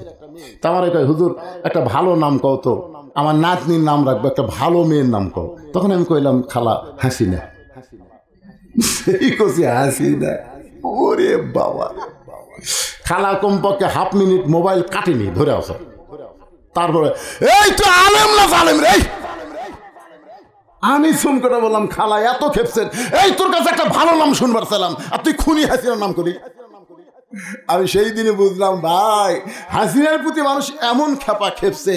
তা আমার একটা হুজুর একটা ভালো নাম কও তো, আমার নাতনির নাম রাখবো, একটা ভালো মেয়ের নাম কও। তখন আমি কইলাম খালা হাসিনা। সেই কছি হাসিনা। ওরে বাবা, খালা কমপক্ষে হাফ মিনিট মোবাইল কাটেনি, ধরে আসো। তারপরে এই তো আলেম না জালেম রে। আমি চুমকোটা বললাম খালা এত খেপছেন, এই তোর কাছে একটা ভালো নাম শুনবার চাইলাম আর তুই খুনি হাসিনার নাম করি। আমি সেই দিনে বুঝলাম ভাই হাসিনার প্রতি মানুষ এমন খেপা খেপছে,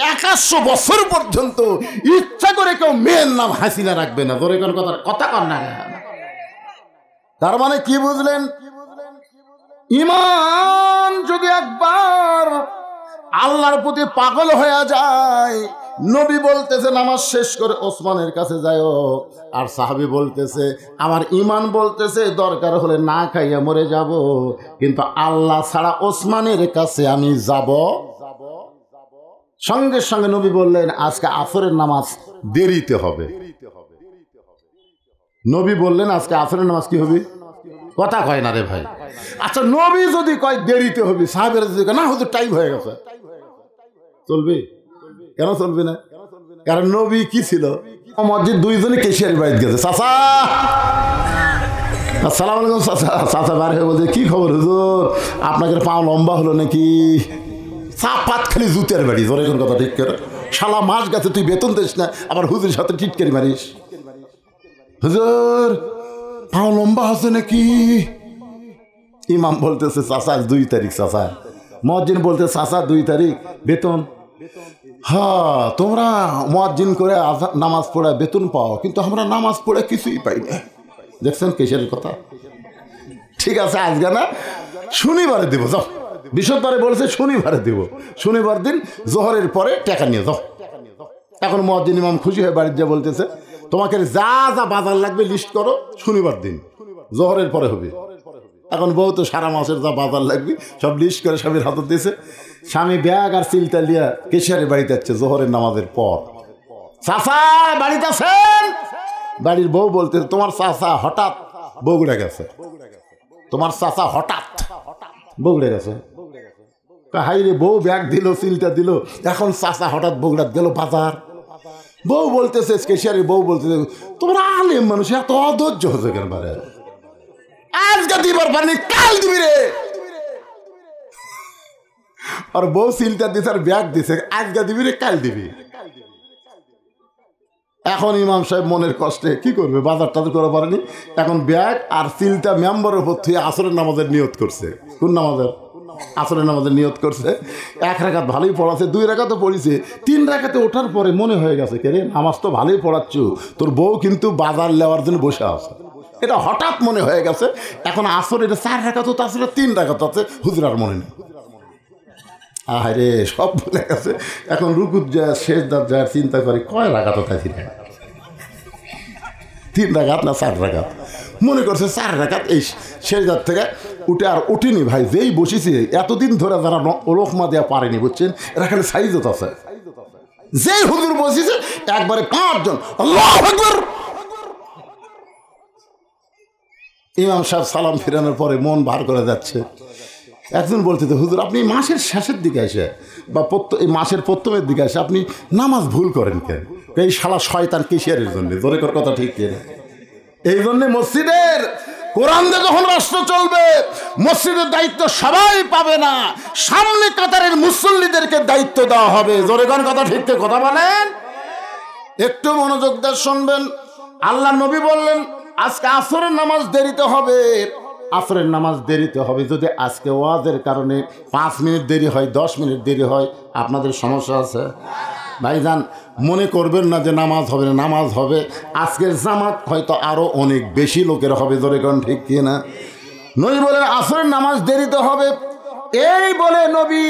100 বছর পর্যন্ত ইচ্ছা করে কেউ মেয়ের নাম হাসিনা রাখবে না। ধরে কোন কথা কর না। তার মানে কি বুঝলেন? ঈমান যদি একবার আল্লাহর প্রতি পাগল হয়ে যায়, নবী বলতেছে নামাজ শেষ করে ওসমানের কাছে যাও, আর সাহাবী বলতেছে আমার ঈমান বলতেছে দরকার হলে না খাইয়া মরে যাব, কিন্তু আল্লাহ ছাড়া ওসমানের কাছে আমি যাব। সঙ্গে সঙ্গে নবী বললেন আজকে আসরের নামাজ দেরিতে হবে। নবী বললেন আজকে আসরের নামাজ কি হবে? কথা কয় না রে ভাই। আচ্ছা নবী যদি কয় দেরিতে হবে, সাহাবেরা যদি কয় না হুজুর টাইম হয়ে গেছে, চলবে? কেন চলবে না? কারণ নবী কি ছিল, মসজিদ দুইজনে কেশিয়ারি বাড়িতে গেছে। চাচা আসসালামু আলাইকুম। চাচা চাচা বার হয়ে বলছে কি খবর হুজুর, আপনাকে পা লম্বা হলো নাকি? চাপাত খালি জুতের বাড়ি, জোরে কোন কথা ঠিক করে। শালা মাস গেছে তুই বেতন দিস না, আবার হুজুরের সাথে টিটকারি মারিস। হুজুর পা লম্বা হচ্ছে নাকি? ইমাম বলতেছে চাচা 2 তারিখ। চাচা মুয়াজ্জিন বলতে চাচা 2 তারিখ বেতন। হ্যাঁ তোমরা মুয়াজ্জিন করে নামাজ পড়ে বেতন পাও, কিন্তু আমরা নামাজ পড়ে কিছুই পাই না। দেখছেন কেসের কথা। ঠিক আছে আজকে না, শনিবারে দিব যাও। বৃহস্পতিবারে বলেছে শনিবারে দিব, শনিবার দিন জোহরের পরে টাকা নিয়ে যাও। এখন মুয়াজ্জিন ইমাম খুশি হয়ে বাড়িতে যা বলতেছে তোমাকে যা যা বাজার লাগবে লিস্ট করো, শনিবার দিন জোহরের পরে হবে। এখন বউ তো সারা মাসের যা বাজার লাগবে সব লিস্ট করে স্বামীর হাতে দিয়েছে। স্বামী ব্যাগ আর চিলটা লিয়া কেশিয়ারের বাড়িতে যাচ্ছে জোহরের নামাজের পর। চাচা বাড়িতে আছেন? বাড়ির বউ বলতে তোমার চাচা হঠাৎ বগুড়া গেছে। তোমার চাচা হঠাৎ বগুড়া গেছে। হাই রে, বউ ব্যাগ দিল চিলটা দিল, এখন চাচা হঠাৎ বগুড়া গেল বাজার। বউ বলতেছে কেশিয়ারের বউ বলতেছে তোমরা আলেম মানুষ এত অধৈর্য হচ্ছে কেন? বারে আজকে দিবার পানি কাল দিবি রে। আর বউ সিলটা দিছে আর ব্যাগ দিছে, আজকে দিবি রে কাল দিবি। এখন ইমাম সাহেব মনের কষ্টে কি করবে, বাজার টাজার করে পারেনি। এখন ব্যাগ আর সিলটা মেম্বারের উপর থেকে আসরের নামাজের নিয়ত করছে। কোন নামাজের? আসরের নামাজের নিয়ত করছে। 1 রাকাত ভালোই পড়াচ্ছে, 2 রাকাতও পড়িছে, 3 রাকাতে ওঠার পরে মনে হয়ে গেছে কে রে নামাজ তো ভালোই পড়াচ্ছ, তোর বউ কিন্তু বাজার নেওয়ার জন্য বসে আছে। এটা হঠাৎ মনে হয়ে গেছে। এখন আসর এটা 4 রাকাত তো আসলে 3 রাকাত আছে, হুজুর আর মনে নেই। আরে সব ভুলে গেছে। এখন রুকুত যায় শেষদার যায় চিন্তা করে কয় রাকাত থাকে, 3 রাকাত না 4 রাকাত। মনে করছে 4 রাকাত। এই শেষদার থেকে উঠে আর উঠিনি ভাই, যেই বসেছি এতদিন ধরে যারা ওলকমা দেওয়া পারেনি বুঝছেন, এরা খালি সাইজত আছে। যেই হুজুর বসেছে একবারে 5 জন আল্লাহু আকবার। ইমাম সাহেব সালাম ফিরানোর পরে মন ভার করে যাচ্ছে। একজন বলতে তো হুজুর আপনি মাসের শেষের দিকে এসে বা এই মাসের প্রথমের দিকে এসে আপনি নামাজ ভুল করেন কেন? এই শালা শয়তান কেশিয়ারের জন্য। জোরে কর কথা ঠিক কিনা? এই জন্যে মসজিদের কোরআন দিয়ে যখন রাষ্ট্র চলবে, মসজিদের দায়িত্ব সবাই পাবে না, সামনে কাতারের মুসল্লিদেরকে দায়িত্ব দেওয়া হবে। জোরে কর কথা ঠিক কথা বলেন। একটু মনোযোগ দিয়ে শুনবেন। আল্লাহ নবী বললেন আজকে আসরের নামাজ দেরিতে হবে, আসরের নামাজ দেরিতে হবে। যদি আজকে ওয়াজের কারণে 5 মিনিট দেরি হয়, 10 মিনিট দেরি হয়, আপনাদের সমস্যা আছে? ভাইজান মনে করবেন না যে নামাজ হবে না, নামাজ হবে। আজকের জামাত হয়তো আরও অনেক বেশি লোকের হবে। ধরে কোন ঠিক কিনা? নবী বলেন আসরের নামাজ দেরিতে হবে। এই বলে নবী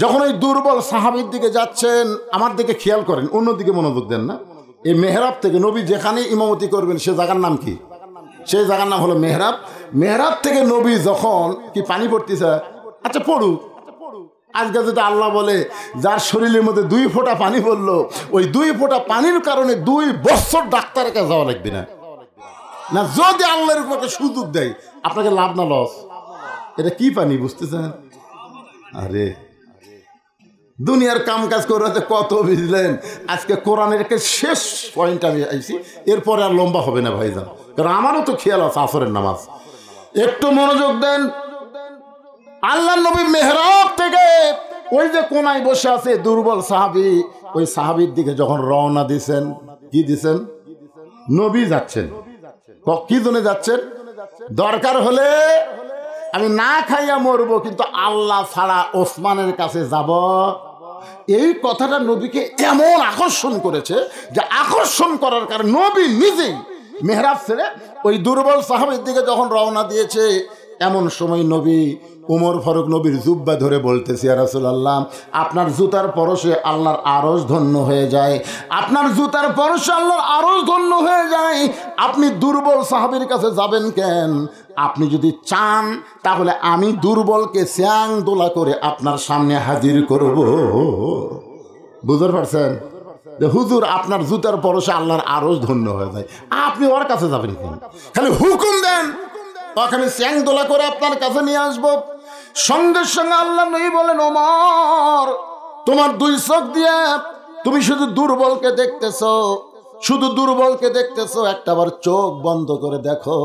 যখন ওই দুর্বল সাহাবীর দিকে যাচ্ছেন, আমার দিকে খেয়াল করেন, অন্যদিকে মনোযোগ দেন না। এই মেহরাব থেকে নবী যেখানে ইমামতি করবেন সে জায়গার নাম কি? সেই জায়গার নাম হলো মেহরাব। মেহরাব থেকে নবী যখন কি পানি পড়তেছে, আচ্ছা পড়ুক। আজকে যদি আল্লাহ বলে যার শরীরের মধ্যে 2 ফোঁটা পানি পড়লো, ওই 2 ফোঁটা পানির কারণে 2 বছর ডাক্তারের কাছে যাওয়া লাগবে না। না যদি আল্লাহর উপর একটা সুযোগ দেয়, আপনাকে লাভ না লস? এটা কি পানি বুঝতেছেন? আরে দুনিয়ার কাম কাজ করে কত বুঝলেন। আজকে কোরআনের শেষ পয়েন্ট আমি আইছি, এরপরে আর লম্বা হবে না ভাইজান, কারণ আমারও তো খেয়াল আছে আসরের নামাজ। একটু মনোযোগ দেন। আল্লাহ নবী মেহরাব থেকে ওই যে কোনায় বসে আছে দুর্বল সাহাবী, ওই সাহাবীর দিকে যখন রওনা দিছেন, কি দিছেন? নবী যাচ্ছেন। কি জন্য যাচ্ছেন? দরকার হলে আমি না খাইয়া মরবো, কিন্তু আল্লাহ ছাড়া ওসমানের কাছে যাব। এই কথাটা নবীকে এমন আকর্ষণ করেছে যে আকর্ষণ করার কারণে নবী নিজেই মেহরাব ছেড়ে ওই দুর্বল সাহাবীর দিকে যখন রওনা দিয়েছে, এমন সময় নবী উমর ফারুক নবীর জুব্বা ধরে বলতেছে ইয়া রাসূলুল্লাহ, আপনার জুতার পরশে আল্লাহর আরশ ধন্য হয়ে যায়, আপনার জুতার পরশে আল্লাহর আরশ ধন্য হয়ে যায়। আপনি দুর্বল সাহাবীর কাছে যাবেন কেন? আপনি যদি চান তাহলে আমি দুর্বলকে স্যাং দোলা করে আপনার সামনে হাজির করব। বুঝতে পারছেন? যে হুজুর আপনার জুতার পরশে আল্লাহর আরশ ধন্য হয়ে যায়, আপনি ওর কাছে যাবেন কেন? খালি হুকুম দেন, তখন স্যাং দোলা করে আপনার কাছে নিয়ে আসবো। সঙ্গে সঙ্গে আল্লাহ নবী বলেন ওমর, তোমার 2 চোখ দিয়ে তুমি শুধু দুর্বলকে দেখতেছো, শুধু দুর্বলকে দেখতেছো। একটাবার চোখ বন্ধ করে দেখো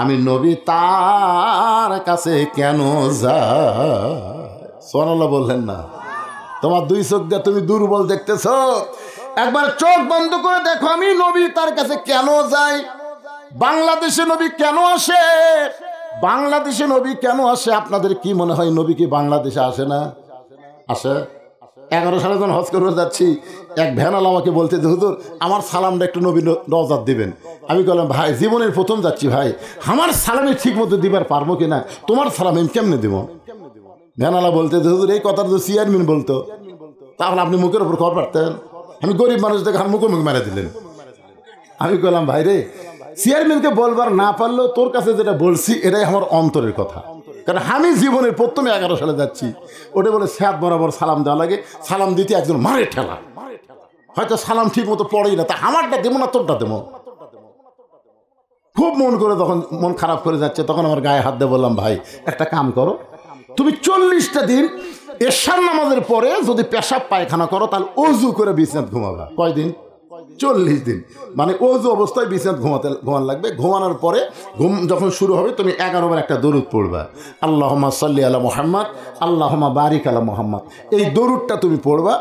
আমি নবী তার কাছে কেন যাই। সুবহানাল্লাহ বললেন না? তোমার দুই চোখ দিয়ে তুমি দুর্বল দেখতেছো, একবার চোখ বন্ধ করে দেখো আমি নবী তার কাছে কেন যাই। বাংলাদেশে নবী কেন আসে? বাংলাদেশে নবী কেন আসে? আপনাদের কি মনে হয় নবী কি বাংলাদেশে আসে না? আসে। 11 সালে যখন হজ করে যাচ্ছি, এক ভ্যানাল আমাকে বলতে যে হুজুর আমার সালামটা একটু নবী রওজাত দিবেন। আমি বললাম ভাই জীবনের প্রথম যাচ্ছি ভাই, আমার সালামে ঠিক মতো দিবার পারবো কিনা, তোমার সালাম আমি কেমনে দেবো? ভ্যানালা বলতে যে হুজুর এই কথা তো চেয়ারম্যান বলতো, তাহলে আপনি মুখের উপর খবর পারতেন। আমি গরিব মানুষ দেখে মুখে মুখে মেরে দিলেন। আমি বললাম ভাই রে, চেয়ারম্যানকে বলবার না পারলেও তোর কাছে যেটা বলছি এটাই আমার অন্তরের কথা। কারণ আমি জীবনের প্রথমে 11 সালে যাচ্ছি, ওটা বলে স্যাদ বরাবর সালাম দেওয়া লাগে, সালাম দিতে একজন মারে ঠেলা, হয়তো সালাম ঠিক মতো পড়েই না, তা আমারটা দেবো না তোরটা দেবো। খুব মন করে তখন মন খারাপ করে যাচ্ছে, তখন আমার গায়ে হাত দিয়ে বললাম ভাই একটা কাম করো, তুমি 40টা দিন এশার নামাজের পরে যদি পেশাব পায়খানা করো তাহলে অজু করে বিছানাত ঘুমাবা। কয়দিন? 40 দিন। মানে অজু অবস্থায় বিছানাত ঘুমান লাগবে। ঘুমানোর পরে ঘুম যখন শুরু হবে তুমি 11 বার একটা দরুদ পড়বা, আল্লাহুম্মা সাল্লি আলা মুহাম্মদ আল্লাহুম্মা বারিক আলা মুহাম্মদ। এই দরুদটা তুমি পড়বা।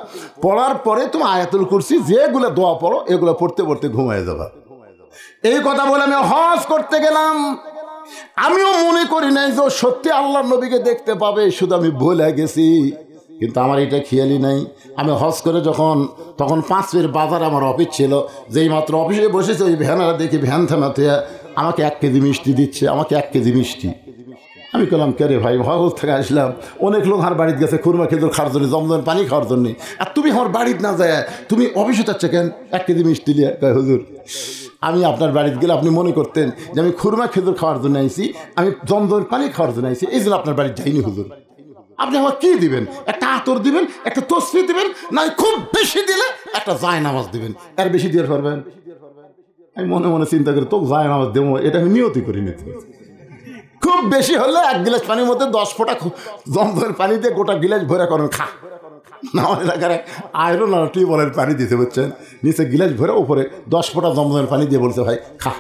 পড়ার পরে তুমি আয়াতুল কুরসি যেগুলো দোয়া পড়ো এগুলো পড়তে পড়তে ঘুমায় যাবা। এই কথা বলে আমি হজ করতে গেলাম। আমিও মনে করি নাই যে সত্যি আল্লাহর নবীকে দেখতে পাবে, শুধু আমি ভুলে গেছি। কিন্তু আমার এটা খেয়ালই নাই। আমি হজ করে যখন তখন 5 ফের বাজার আমার অফিস ছিল, যেই মাত্র অফিসে বসেছে ওই ভ্যানারা দেখি ভ্যান থামাতে আমাকে 1 কেজি মিষ্টি দিচ্ছে, আমাকে 1 কেজি মিষ্টি। আমি বললাম কে রে ভাই, হজ থেকে আসলাম, অনেক লোক আমার বাড়িতে গেছে খুরমা খেজুর খাওয়ার জন্য, জমজম পানি খাওয়ার জন্য, আর তুমি আমার বাড়িতে না যায় তুমি অফিসে যাচ্ছে কেন 1 কেজি মিষ্টি দিয়ে? হুজুর আমি আপনার বাড়িতে গেলে আপনি মনে করতেন যে আমি খুরমা খেজুর খাওয়ার জন্য আইছি, আমি জমজম পানি খাওয়ার জন্য আইছি, এই জন্য আপনার বাড়িতে যাইনি হুজুর। আপনি আমার কি দিবেন? একটা আতর দিবেন, একটা তসবি দিবেন, না খুব বেশি দিলে একটা জায়নামাজ দিবেন, এর বেশি দিয়ে পারবেন? আমি মনে মনে চিন্তা করি তো জায়নামাজ দেবো, এটা আমি নিয়তি করি নিতে। খুব বেশি হলে 1 গিলাস পানির মধ্যে 10 ফোঁটা জমজমের পানি দিয়ে গোটা গিলাস ভরে করেন খা। না এলাকার আয়রন আর টিউবওয়েলের পানি দিতে বুঝছেন, নিচে গিলাস ভরে উপরে 10 ফোঁটা জমজমের পানি দিয়ে বলছে ভাই খা।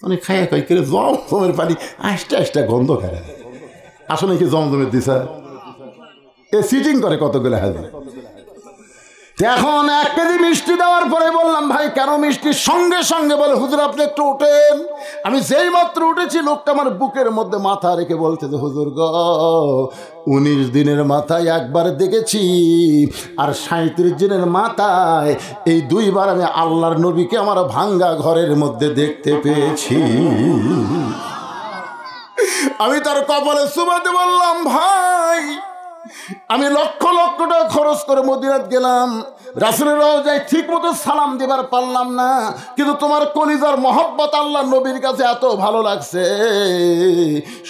মানে খাইয়া খাই করে জমজমের পানি আস্তে আস্তে গন্ধ খায়। আসলে কি জমজমের দিশা এ সিটিং করে কতগুলো হাজির। এখন 1 কেজি মিষ্টি দেওয়ার পরে বললাম ভাই কেন মিষ্টি? সঙ্গে সঙ্গে বলে হুজুর আপনি একটু ওঠেন। আমি যেই মাত্র উঠেছি লোকটা আমার বুকের মধ্যে মাথা রেখে বলছে যে হুজুর গো 19 দিনের মাথায় একবার দেখেছি, আর 37 দিনের মাথায় এই 2 বার আমি আল্লাহর নবীকে আমার ভাঙ্গা ঘরের মধ্যে দেখতে পেয়েছি। আমি তার কপালে চুমাতে বললাম ভাই আমি লক্ষ লক্ষ টাকা খরচ করে মদিনাত গেলাম, রাসূলের রওজায় ঠিক মতো সালাম দিবার পারলাম না, কিন্তু তোমার কলিজার মহব্বত আল্লাহ নবীর কাছে এত ভালো লাগছে,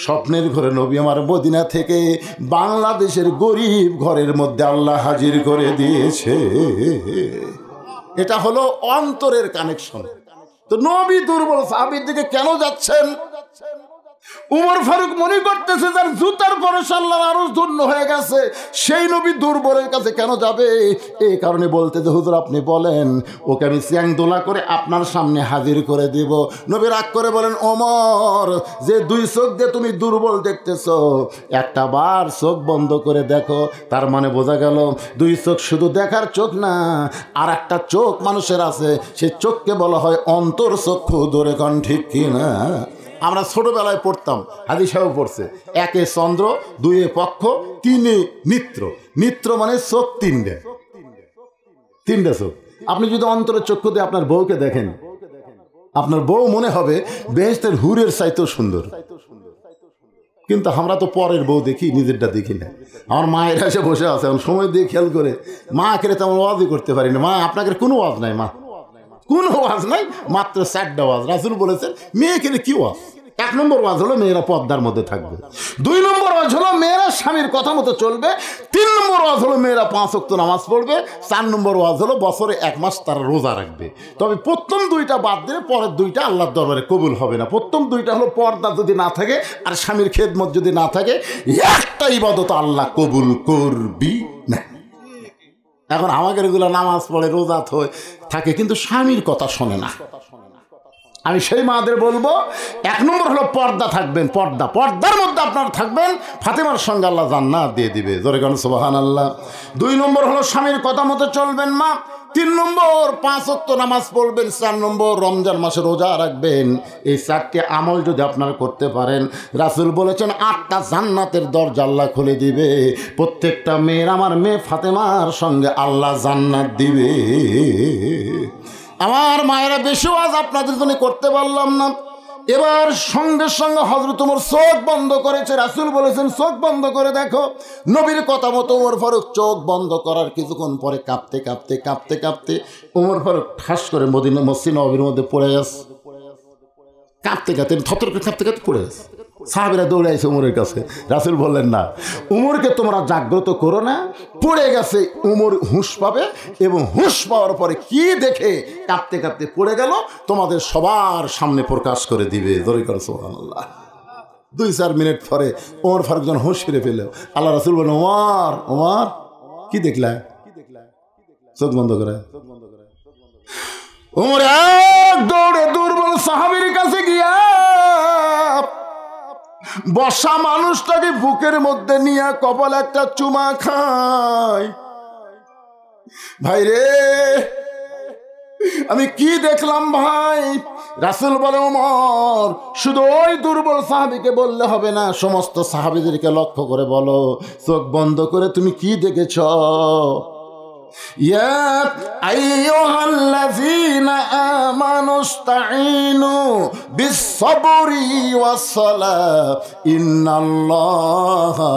স্বপ্নের ঘরে নবী আমার মদিনা থেকে বাংলাদেশের গরিব ঘরের মধ্যে আল্লাহ হাজির করে দিয়েছে। এটা হলো অন্তরের কানেকশন। তো নবী দুর্বল সাহাবীর দিকে কেন যাচ্ছেন? উমর ফারুক মনে করতেছে যার জুতার পরে আল্লাহর আরশ ধন্য হয়ে গেছে, সেই নবী দুর্বলের কাছে কেন যাবে? এই কারণে বলতে যে হুজুর আপনি বলেন ওকে আমি চ্যাং দোলা করে আপনার সামনে হাজির করে দিব। নবী রাগ করে বলেন ওমর যে 2 চোখ দিয়ে তুমি দুর্বল দেখতেছো, একটা বার চোখ বন্ধ করে দেখো। তার মানে বোঝা গেল 2 চোখ শুধু দেখার চোখ না, আর একটা চোখ মানুষের আছে, সেই চোখকে বলা হয় অন্তর চক্ষু। ধরে কন ঠিক কিনা? আমরা ছোটবেলায় পড়তাম, হাদিস সাহেব পড়ছে, 1 চন্দ্র, 2 পক্ষ, 3 নিত্র। নিত্র মানে চোখ 3টে চোখ। আপনি যদি অন্তরের চক্ষু দিয়ে আপনার বউকে দেখেন, আপনার বউ মনে হবে বেহেশতের হুরের চাইতেও সুন্দর। কিন্তু আমরা তো পরের বউ দেখি, নিজেরটা দেখি না। আমার মায়ের এসে বসে আছে, এখন সময় দিয়ে খেয়াল করে মা কেড়ে তেমন ওয়াজই করতে পারি না। মা আপনাকে কোনো ওয়াজ নাই, মা কোনো ওয়াজ নাই, মাত্র 4টা ওয়াজ। রাসূল বলেছেন মেয়েকে কি ওয়াজ? 1 নম্বর ওয়াজ হলো মেয়েরা পর্দার মধ্যে থাকবে, 2 নম্বর ওয়াজ হলো মেয়েরা স্বামীর কথা মতো চলবে, 3 নম্বর ওয়াজ হলো মেয়েরা 5 ওয়াক্ত নামাজ পড়বে, 4 নম্বর ওয়াজ হলো বছরে 1 মাস তারা রোজা রাখবে। তবে প্রথম 2টা বাদ দিলে পরের 2টা আল্লাহর দরবারে কবুল হবে না। প্রথম 2টা হলো পর্দা যদি না থাকে আর স্বামীর খেদমত যদি না থাকে, একটা ইবাদত আল্লাহ কবুল করবি না। এখন আমাদের এগুলো নামাজ পড়ে রোজা থাকে কিন্তু স্বামীর কথা শোনে না। আমি সেই মাদের বলবো, 1 নম্বর হলো পর্দা থাকবেন, পর্দার মধ্যে আপনারা থাকবেন, ফাতেমার সঙ্গে আল্লাহ জান্নাত দিয়ে দিবে, জোরে কোন সুবহানাল্লাহ। 2 নম্বর হলো স্বামীর কথা মতো চলবেন মা। 3 নম্বর 5 ওয়াক্ত নামাজ পড়বেন। 4 নম্বর রমজান মাসে রোজা রাখবেন। এই 4টি আমল যদি আপনারা করতে পারেন, রাসূল বলেছেন 8টা জান্নাতের দরজা আল্লাহ খুলে দিবে। প্রত্যেকটা মেয়ের, আমার মেয়ে ফাতেমার সঙ্গে আল্লাহ জান্নাত দিবে। আমার মায়েরা, বেশি ওয়াজ আপনাদের জন্য করতে পারলাম না। এবার সঙ্গে সঙ্গে হযরত ওমর চোখ বন্ধ করেছে। রাসূল বলেছেন চোখ বন্ধ করে দেখো। নবীর কথা মতো ওমর ফারুক চোখ বন্ধ করার কিছুক্ষণ পরে কাঁপতে ওমর ফারুক ঠাস করে মদিনা মসজিদ নববীর মধ্যে পড়ে গেছে। কাঁপতে থরথর করে কাঁপতে পড়ে গেছে। সাহাবীরা দৌড়ে আসে উমরের কাছে। রাসূল বললেন, না, উমরকে তোমরা জাগ্রত করো না, পড়ে গেছে। উমর হুঁশ পাবে এবং হুঁশ পাওয়ার পরে কি দেখে কাঁপতে পড়ে গেল তোমাদের সবার সামনে প্রকাশ করে দিবে। জোরে করে সুবহানাল্লাহ। 2-4 মিনিট পরে ওমর ফারুক যখন হুঁশ ফিরে পেল, আল্লাহ রাসূল বললেন, ওমর কি দেখলা? চোখ বন্ধ করে। ওমর এক দৌড়ে দুর্বল সাহাবীর কাছে গিয়া বসা মানুষটাকে বুকের মধ্যে নিয়ে কপালে একটা চুমা খায়। ভাই রে, আমি কি দেখলাম ভাই? রাসূল বলে, ওমর শুধু ওই দুর্বল সাহাবীকে বললে হবে না, সমস্ত সাহাবীদেরকে লক্ষ্য করে বলো, চোখ বন্ধ করে তুমি কি দেখেছ? ইয়া আইয়ুহাল্লাযীনা আমানুস্তাঈনু বিস-সাবরি ওয়াস-সালাহ ইন্নাল্লাহা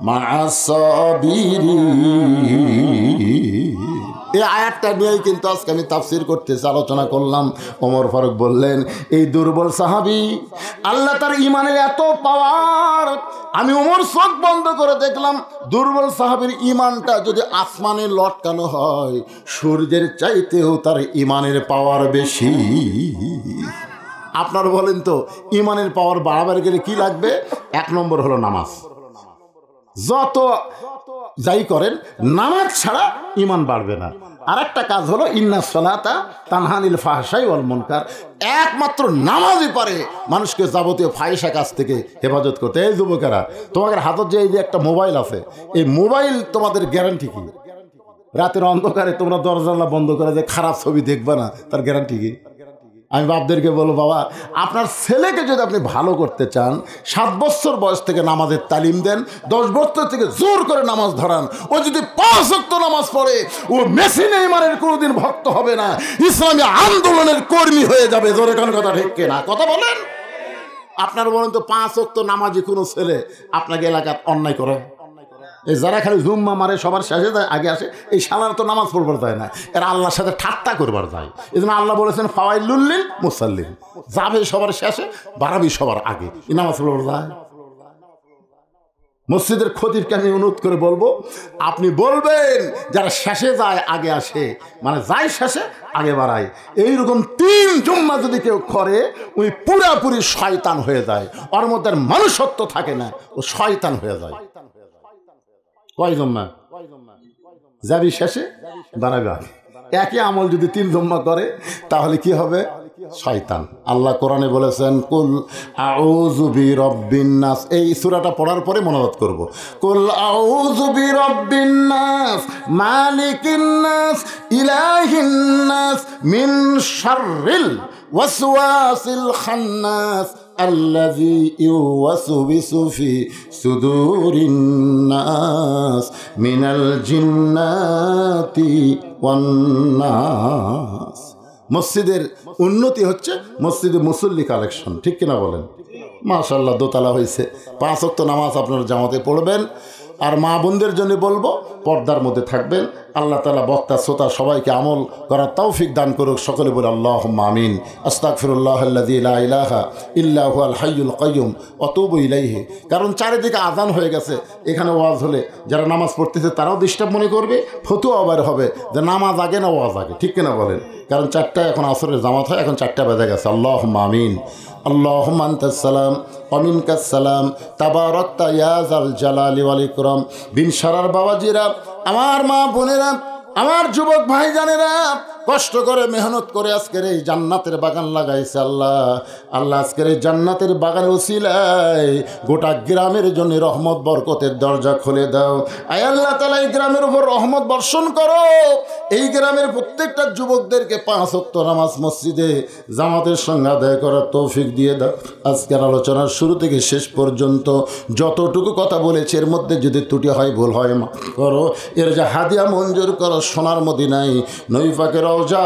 মা'আস-সাবিরিন। এই আয়াতটা নিয়েই কিন্তু আজকে আমি তাফসীর করতেছি, আলোচনা করলাম। ওমর ফারুক বললেন, এই দুর্বল সাহাবী, আল্লাহ তার ইমানের এত পাওয়ার, আমি ওমর চোখ বন্ধ করে দেখলাম। দুর্বল সাহাবীর ইমানটা যদি আসমানে লটকানো হয়, সূর্যের চাইতেও তার ইমানের পাওয়ার বেশি। আপনার বলেন তো, ইমানের পাওয়ার বাড়াবার গেলে কি লাগবে? 1 নম্বর হলো নামাজ। যত যাই করেন, নামাজ ছাড়া ইমান বাড়বে না। আর একটা কাজ হলো ইন্নাস সালাতা তানহা আনিল ফাহশাই ওয়াল মুনকার। একমাত্র নামাজই পারে মানুষকে যাবতীয় ফাহিশা কাজ থেকে হেফাজত করতে। এই যুবকেরা, তোমাদের হাতত যে এই যে একটা মোবাইল আছে, এই মোবাইল তোমাদের গ্যারান্টি কি? রাতের অন্ধকারে তোমরা দরজা বন্ধ করে যে খারাপ ছবি দেখবে না, তার গ্যারান্টি কি? আমি বাপদেরকে বলবো, বাবা, আপনার ছেলেকে যদি আপনি ভালো করতে চান, 7 বছর বয়স থেকে নামাজের তালিম দেন, 10 বছর থেকে জোর করে নামাজ ধরান। ও যদি 5 ওয়াক্ত নামাজ পড়ে, ও মেশিনে ইমানের কোনোদিন ভক্ত হবে না, ইসলামী আন্দোলনের কর্মী হয়ে যাবে। জোরে কোন কথা ঠিক কিনা? কথা বলেন। আপনার বলেন তো, 5 ওয়াক্ত নামাজি কোনো ছেলে আপনাকে এলাকায় অন্যায় করে? এই যারা খালি জুম্মা মারে, সবার শেষে যায়, আগে আসে, এই শালার তো নামাজ পড়বার যায় না, এরা আল্লাহর সাথে ঠাট্টা করবার যায়। এই জন্য আল্লাহ বলেছেন, ফাওয়াইলুল লিল মুসাল্লিন, যাবে সবার শেষে, বাড়াবি সবার আগে, এই নামাজ পড়বার যায়। মসজিদের খতিবকে আমি অনুরোধ করে বলবো, আপনি বলবেন যারা শেষে যায় আগে আসে, মানে যায় শেষে আগে বাড়ায়। এইরকম 3 জুম্মা যদি কেউ করে, ওই পুরাপুরি শয়তান হয়ে যায়। ওর মধ্যে মনুষ্যত্ব থাকে না, ও শয়তান হয়ে যায়। কয় জুম্মা যাবি শেষে, বাড়াবে আগে। একই আমল যদি 3 জুম্মা করে, তাহলে কি হবে? শয়তান। আল্লাহ কোরআনে বলেছেন, কুল আউযু বিরাব্বিন নাস। এই সূরাটা পড়ার পরে মনোবাদ করব। কুল আউযু বিরাব্বিন নাস মালিকিন নাস ইলাহিন নাস মিন শাররিল ওয়াসওয়াসিল খান্নাস আল্লাযী ইউওয়াসবিসু ফি সুদুরিন নাস মিনাল জিন্নাতি ওয়ান নাস। মসজিদের উন্নতি হচ্ছে মসজিদে মুসল্লি কালেকশন, ঠিক কিনা বলেন? মাশাআল্লাহ, দোতলা হয়েছে। 5 ওয়াক্ত নামাজ আপনারা জামাতে পড়বেন। আর মা বোনদের জন্য বলবো, পর্দার মধ্যে থাকবেন। আল্লাহ তাআলা বক্তা শ্রোতা সবাইকে আমল করার তৌফিক দান করুক। সকলে বলে আল্লাহুম্মা আমিন। আস্তাগফিরুল্লাহাল্লাযী লা ইলাহা ইল্লা হুয়াল হাইয়ুল কাইয়্যুম ওয়া তুবু ইলাইহি। কারণ চারিদিকে আজান হয়ে গেছে, এখানে ওয়াজ হলে যারা নামাজ পড়তেছে তারাও ডিস্টার্ব মনে করবে, ফতুয়া আবার হবে যে নামাজ আগে না ওয়াজ আগে, ঠিক কিনা বলেন? কারণ 4টায় এখন আসরের জামাত হয়, এখন 4টা বেজে গেছে। আল্লাহুম্মা আমিন। আল্লাহুম্মা আনতাস সালাম ওয়া মিনকাস সালাম তাবারাকতা ইয়া যাল জালালি ওয়াল ইকরাম। বিন সারার বাবাজিরা, আমার মা বোনেরা, আমার যুবক ভাই জানেরা, কষ্ট করে মেহনত করে আজকের এই জান্নাতের বাগান লাগাইছে আল্লাহ। আল্লাহ আজকের এই জান্নাতের বাগানের উসিলায় গোটা গ্রামের জন্য রহমত বরকতের দরজা খুলে দাও। আয় আল্লাহ তাআলা এই গ্রামের উপর রহমত বর্ষণ করো। এই গ্রামের প্রত্যেকটা যুবকদেরকে 5 ওয়াক্ত নামাজ মসজিদে জামাতের সঙ্গে আদায় করার তৌফিক দিয়ে দাও। আজকের আলোচনার শুরু থেকে শেষ পর্যন্ত যতটুকু কথা বলেছে এর মধ্যে যদি ত্রুটি হয়, ভুল হয়, মাফ করো। এর যে হাদিয়া মঞ্জুর করো সোনার মদিনায় নবী পাকের রওজা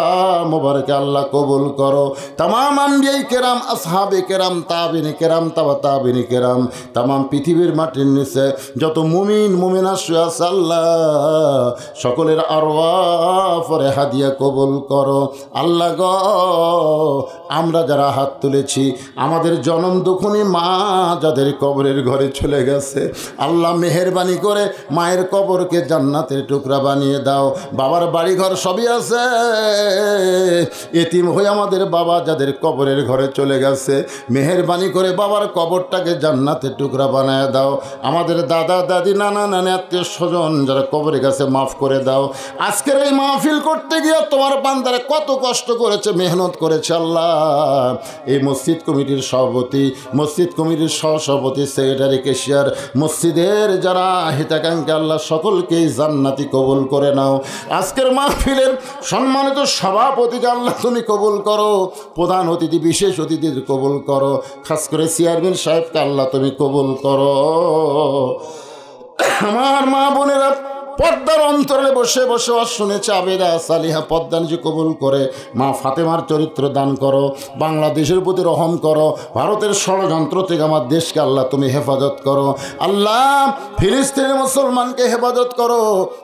মোবারকে আল্লাহ কবুল করো। তামাম আম্বিয়ায়ে কেরাম, আসহাবে কেরাম, তাবিনে কেরাম, তাবিনে কেরাম, তামাম পৃথিবীর মাটির নিচে যত মুমিন মুমিনা শুয়ে আছে আল্লাহ সকলের আরওয়াহ পরে হাদিয়া কবুল করো। আল্লাহ গো, আমরা যারা হাত তুলেছি, আমাদের জনম দুঃখনী মা যাদের কবরের ঘরে চলে গেছে, আল্লাহ মেহেরবানি করে মায়ের কবরকে জান্নাতের টুকরা বানিয়ে দাও। বাবার বাড়িঘর সবই আছে, এতিম হয়ে আমাদের বাবা যাদের কবরের ঘরে চলে গেছে, মেহেরবানি করে বাবার কবরটাকে জান্নাতের টুকরা বানিয়ে দাও। আমাদের দাদা দাদি নানা নানি আত্মীয় স্বজন যারা কবরে গেছে মাফ করে দাও। আজকের এই মাহফিল করতে গিয়ে তোমার বান্দারা কত কষ্ট করেছে, মেহনত করেছে আল্লাহ। এই মসজিদ কমিটির সভাপতি, মসজিদ কমিটির সহসভাপতি, সেক্রেটারি, কেশিয়ার, মসজিদের যারা হিতাকাঙ্ক্ষী আল্লাহ সকলকেই জান্নাতি কবুল করে নাও। আজকের মাহফিলের সম্মানিত সভাপতিকে আল্লাহ তুমি কবুল করো, প্রধান অতিথি বিশেষ অতিথির কবুল করো, খাস করে চেয়ারম্যান সাহেবকে আল্লাহ তুমি কবুল করো। আমার মা বোনেরা পর্দার অন্তরে বসে বসে শুনেছে আবেদা সালিহা পদ্মানজি কবুল করে। মা ফাতেমার চরিত্র দান করো, বাংলাদেশের প্রতি রহম করো, ভারতের ষড়যন্ত্র থেকে আমার দেশকে আল্লাহ তুমি হেফাজত করো। আল্লাহ ফিলিস্তিনের মুসলমানকে হেফাজত করো,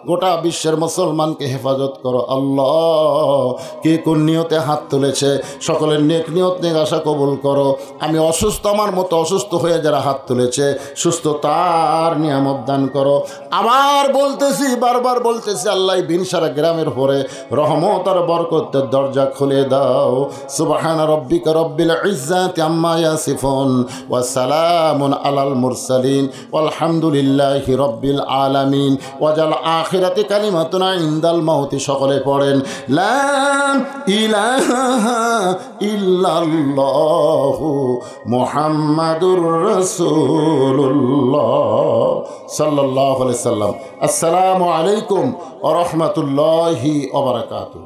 গোটা বিশ্বের মুসলমানকে হেফাজত করো। আল্লাহ কে কোন নিয়তে হাত তুলেছে সকলের নেক নিয়ত নেক আশা কবুল করো। আমি অসুস্থ, আমার মতো অসুস্থ হয়ে যারা হাত তুলেছে সুস্থতার নিয়ামত দান করো। আবার বলতেছি, বারবার বলতেছি, আল্লাহ বিনসারা গ্রামের পরে রহমত আর বরকতের দরজা খুলে দাও। সুবহানা রাব্বিকা রব্বিল ইজ্জাতি আম্মা ইয়াসিফুন ওয়া সালামুন আলাল মুরসালিন ওয়ালহামদুলিল্লাহি রব্বিল আলামিন। ওয়াজাল আখিরাতি কালিমাতুনা ইনদাল মাউতি। সকলে পড়েন লা ইলাহা ইল্লাল্লাহু মুহাম্মাদুর রাসূলুল্লাহ সাল্লাল্লাহু আলাইহি সাল্লাম। আসসালামু আলাইকুম ওয়া রাহমাতুল্লাহি ওয়া বারাকাতুহু।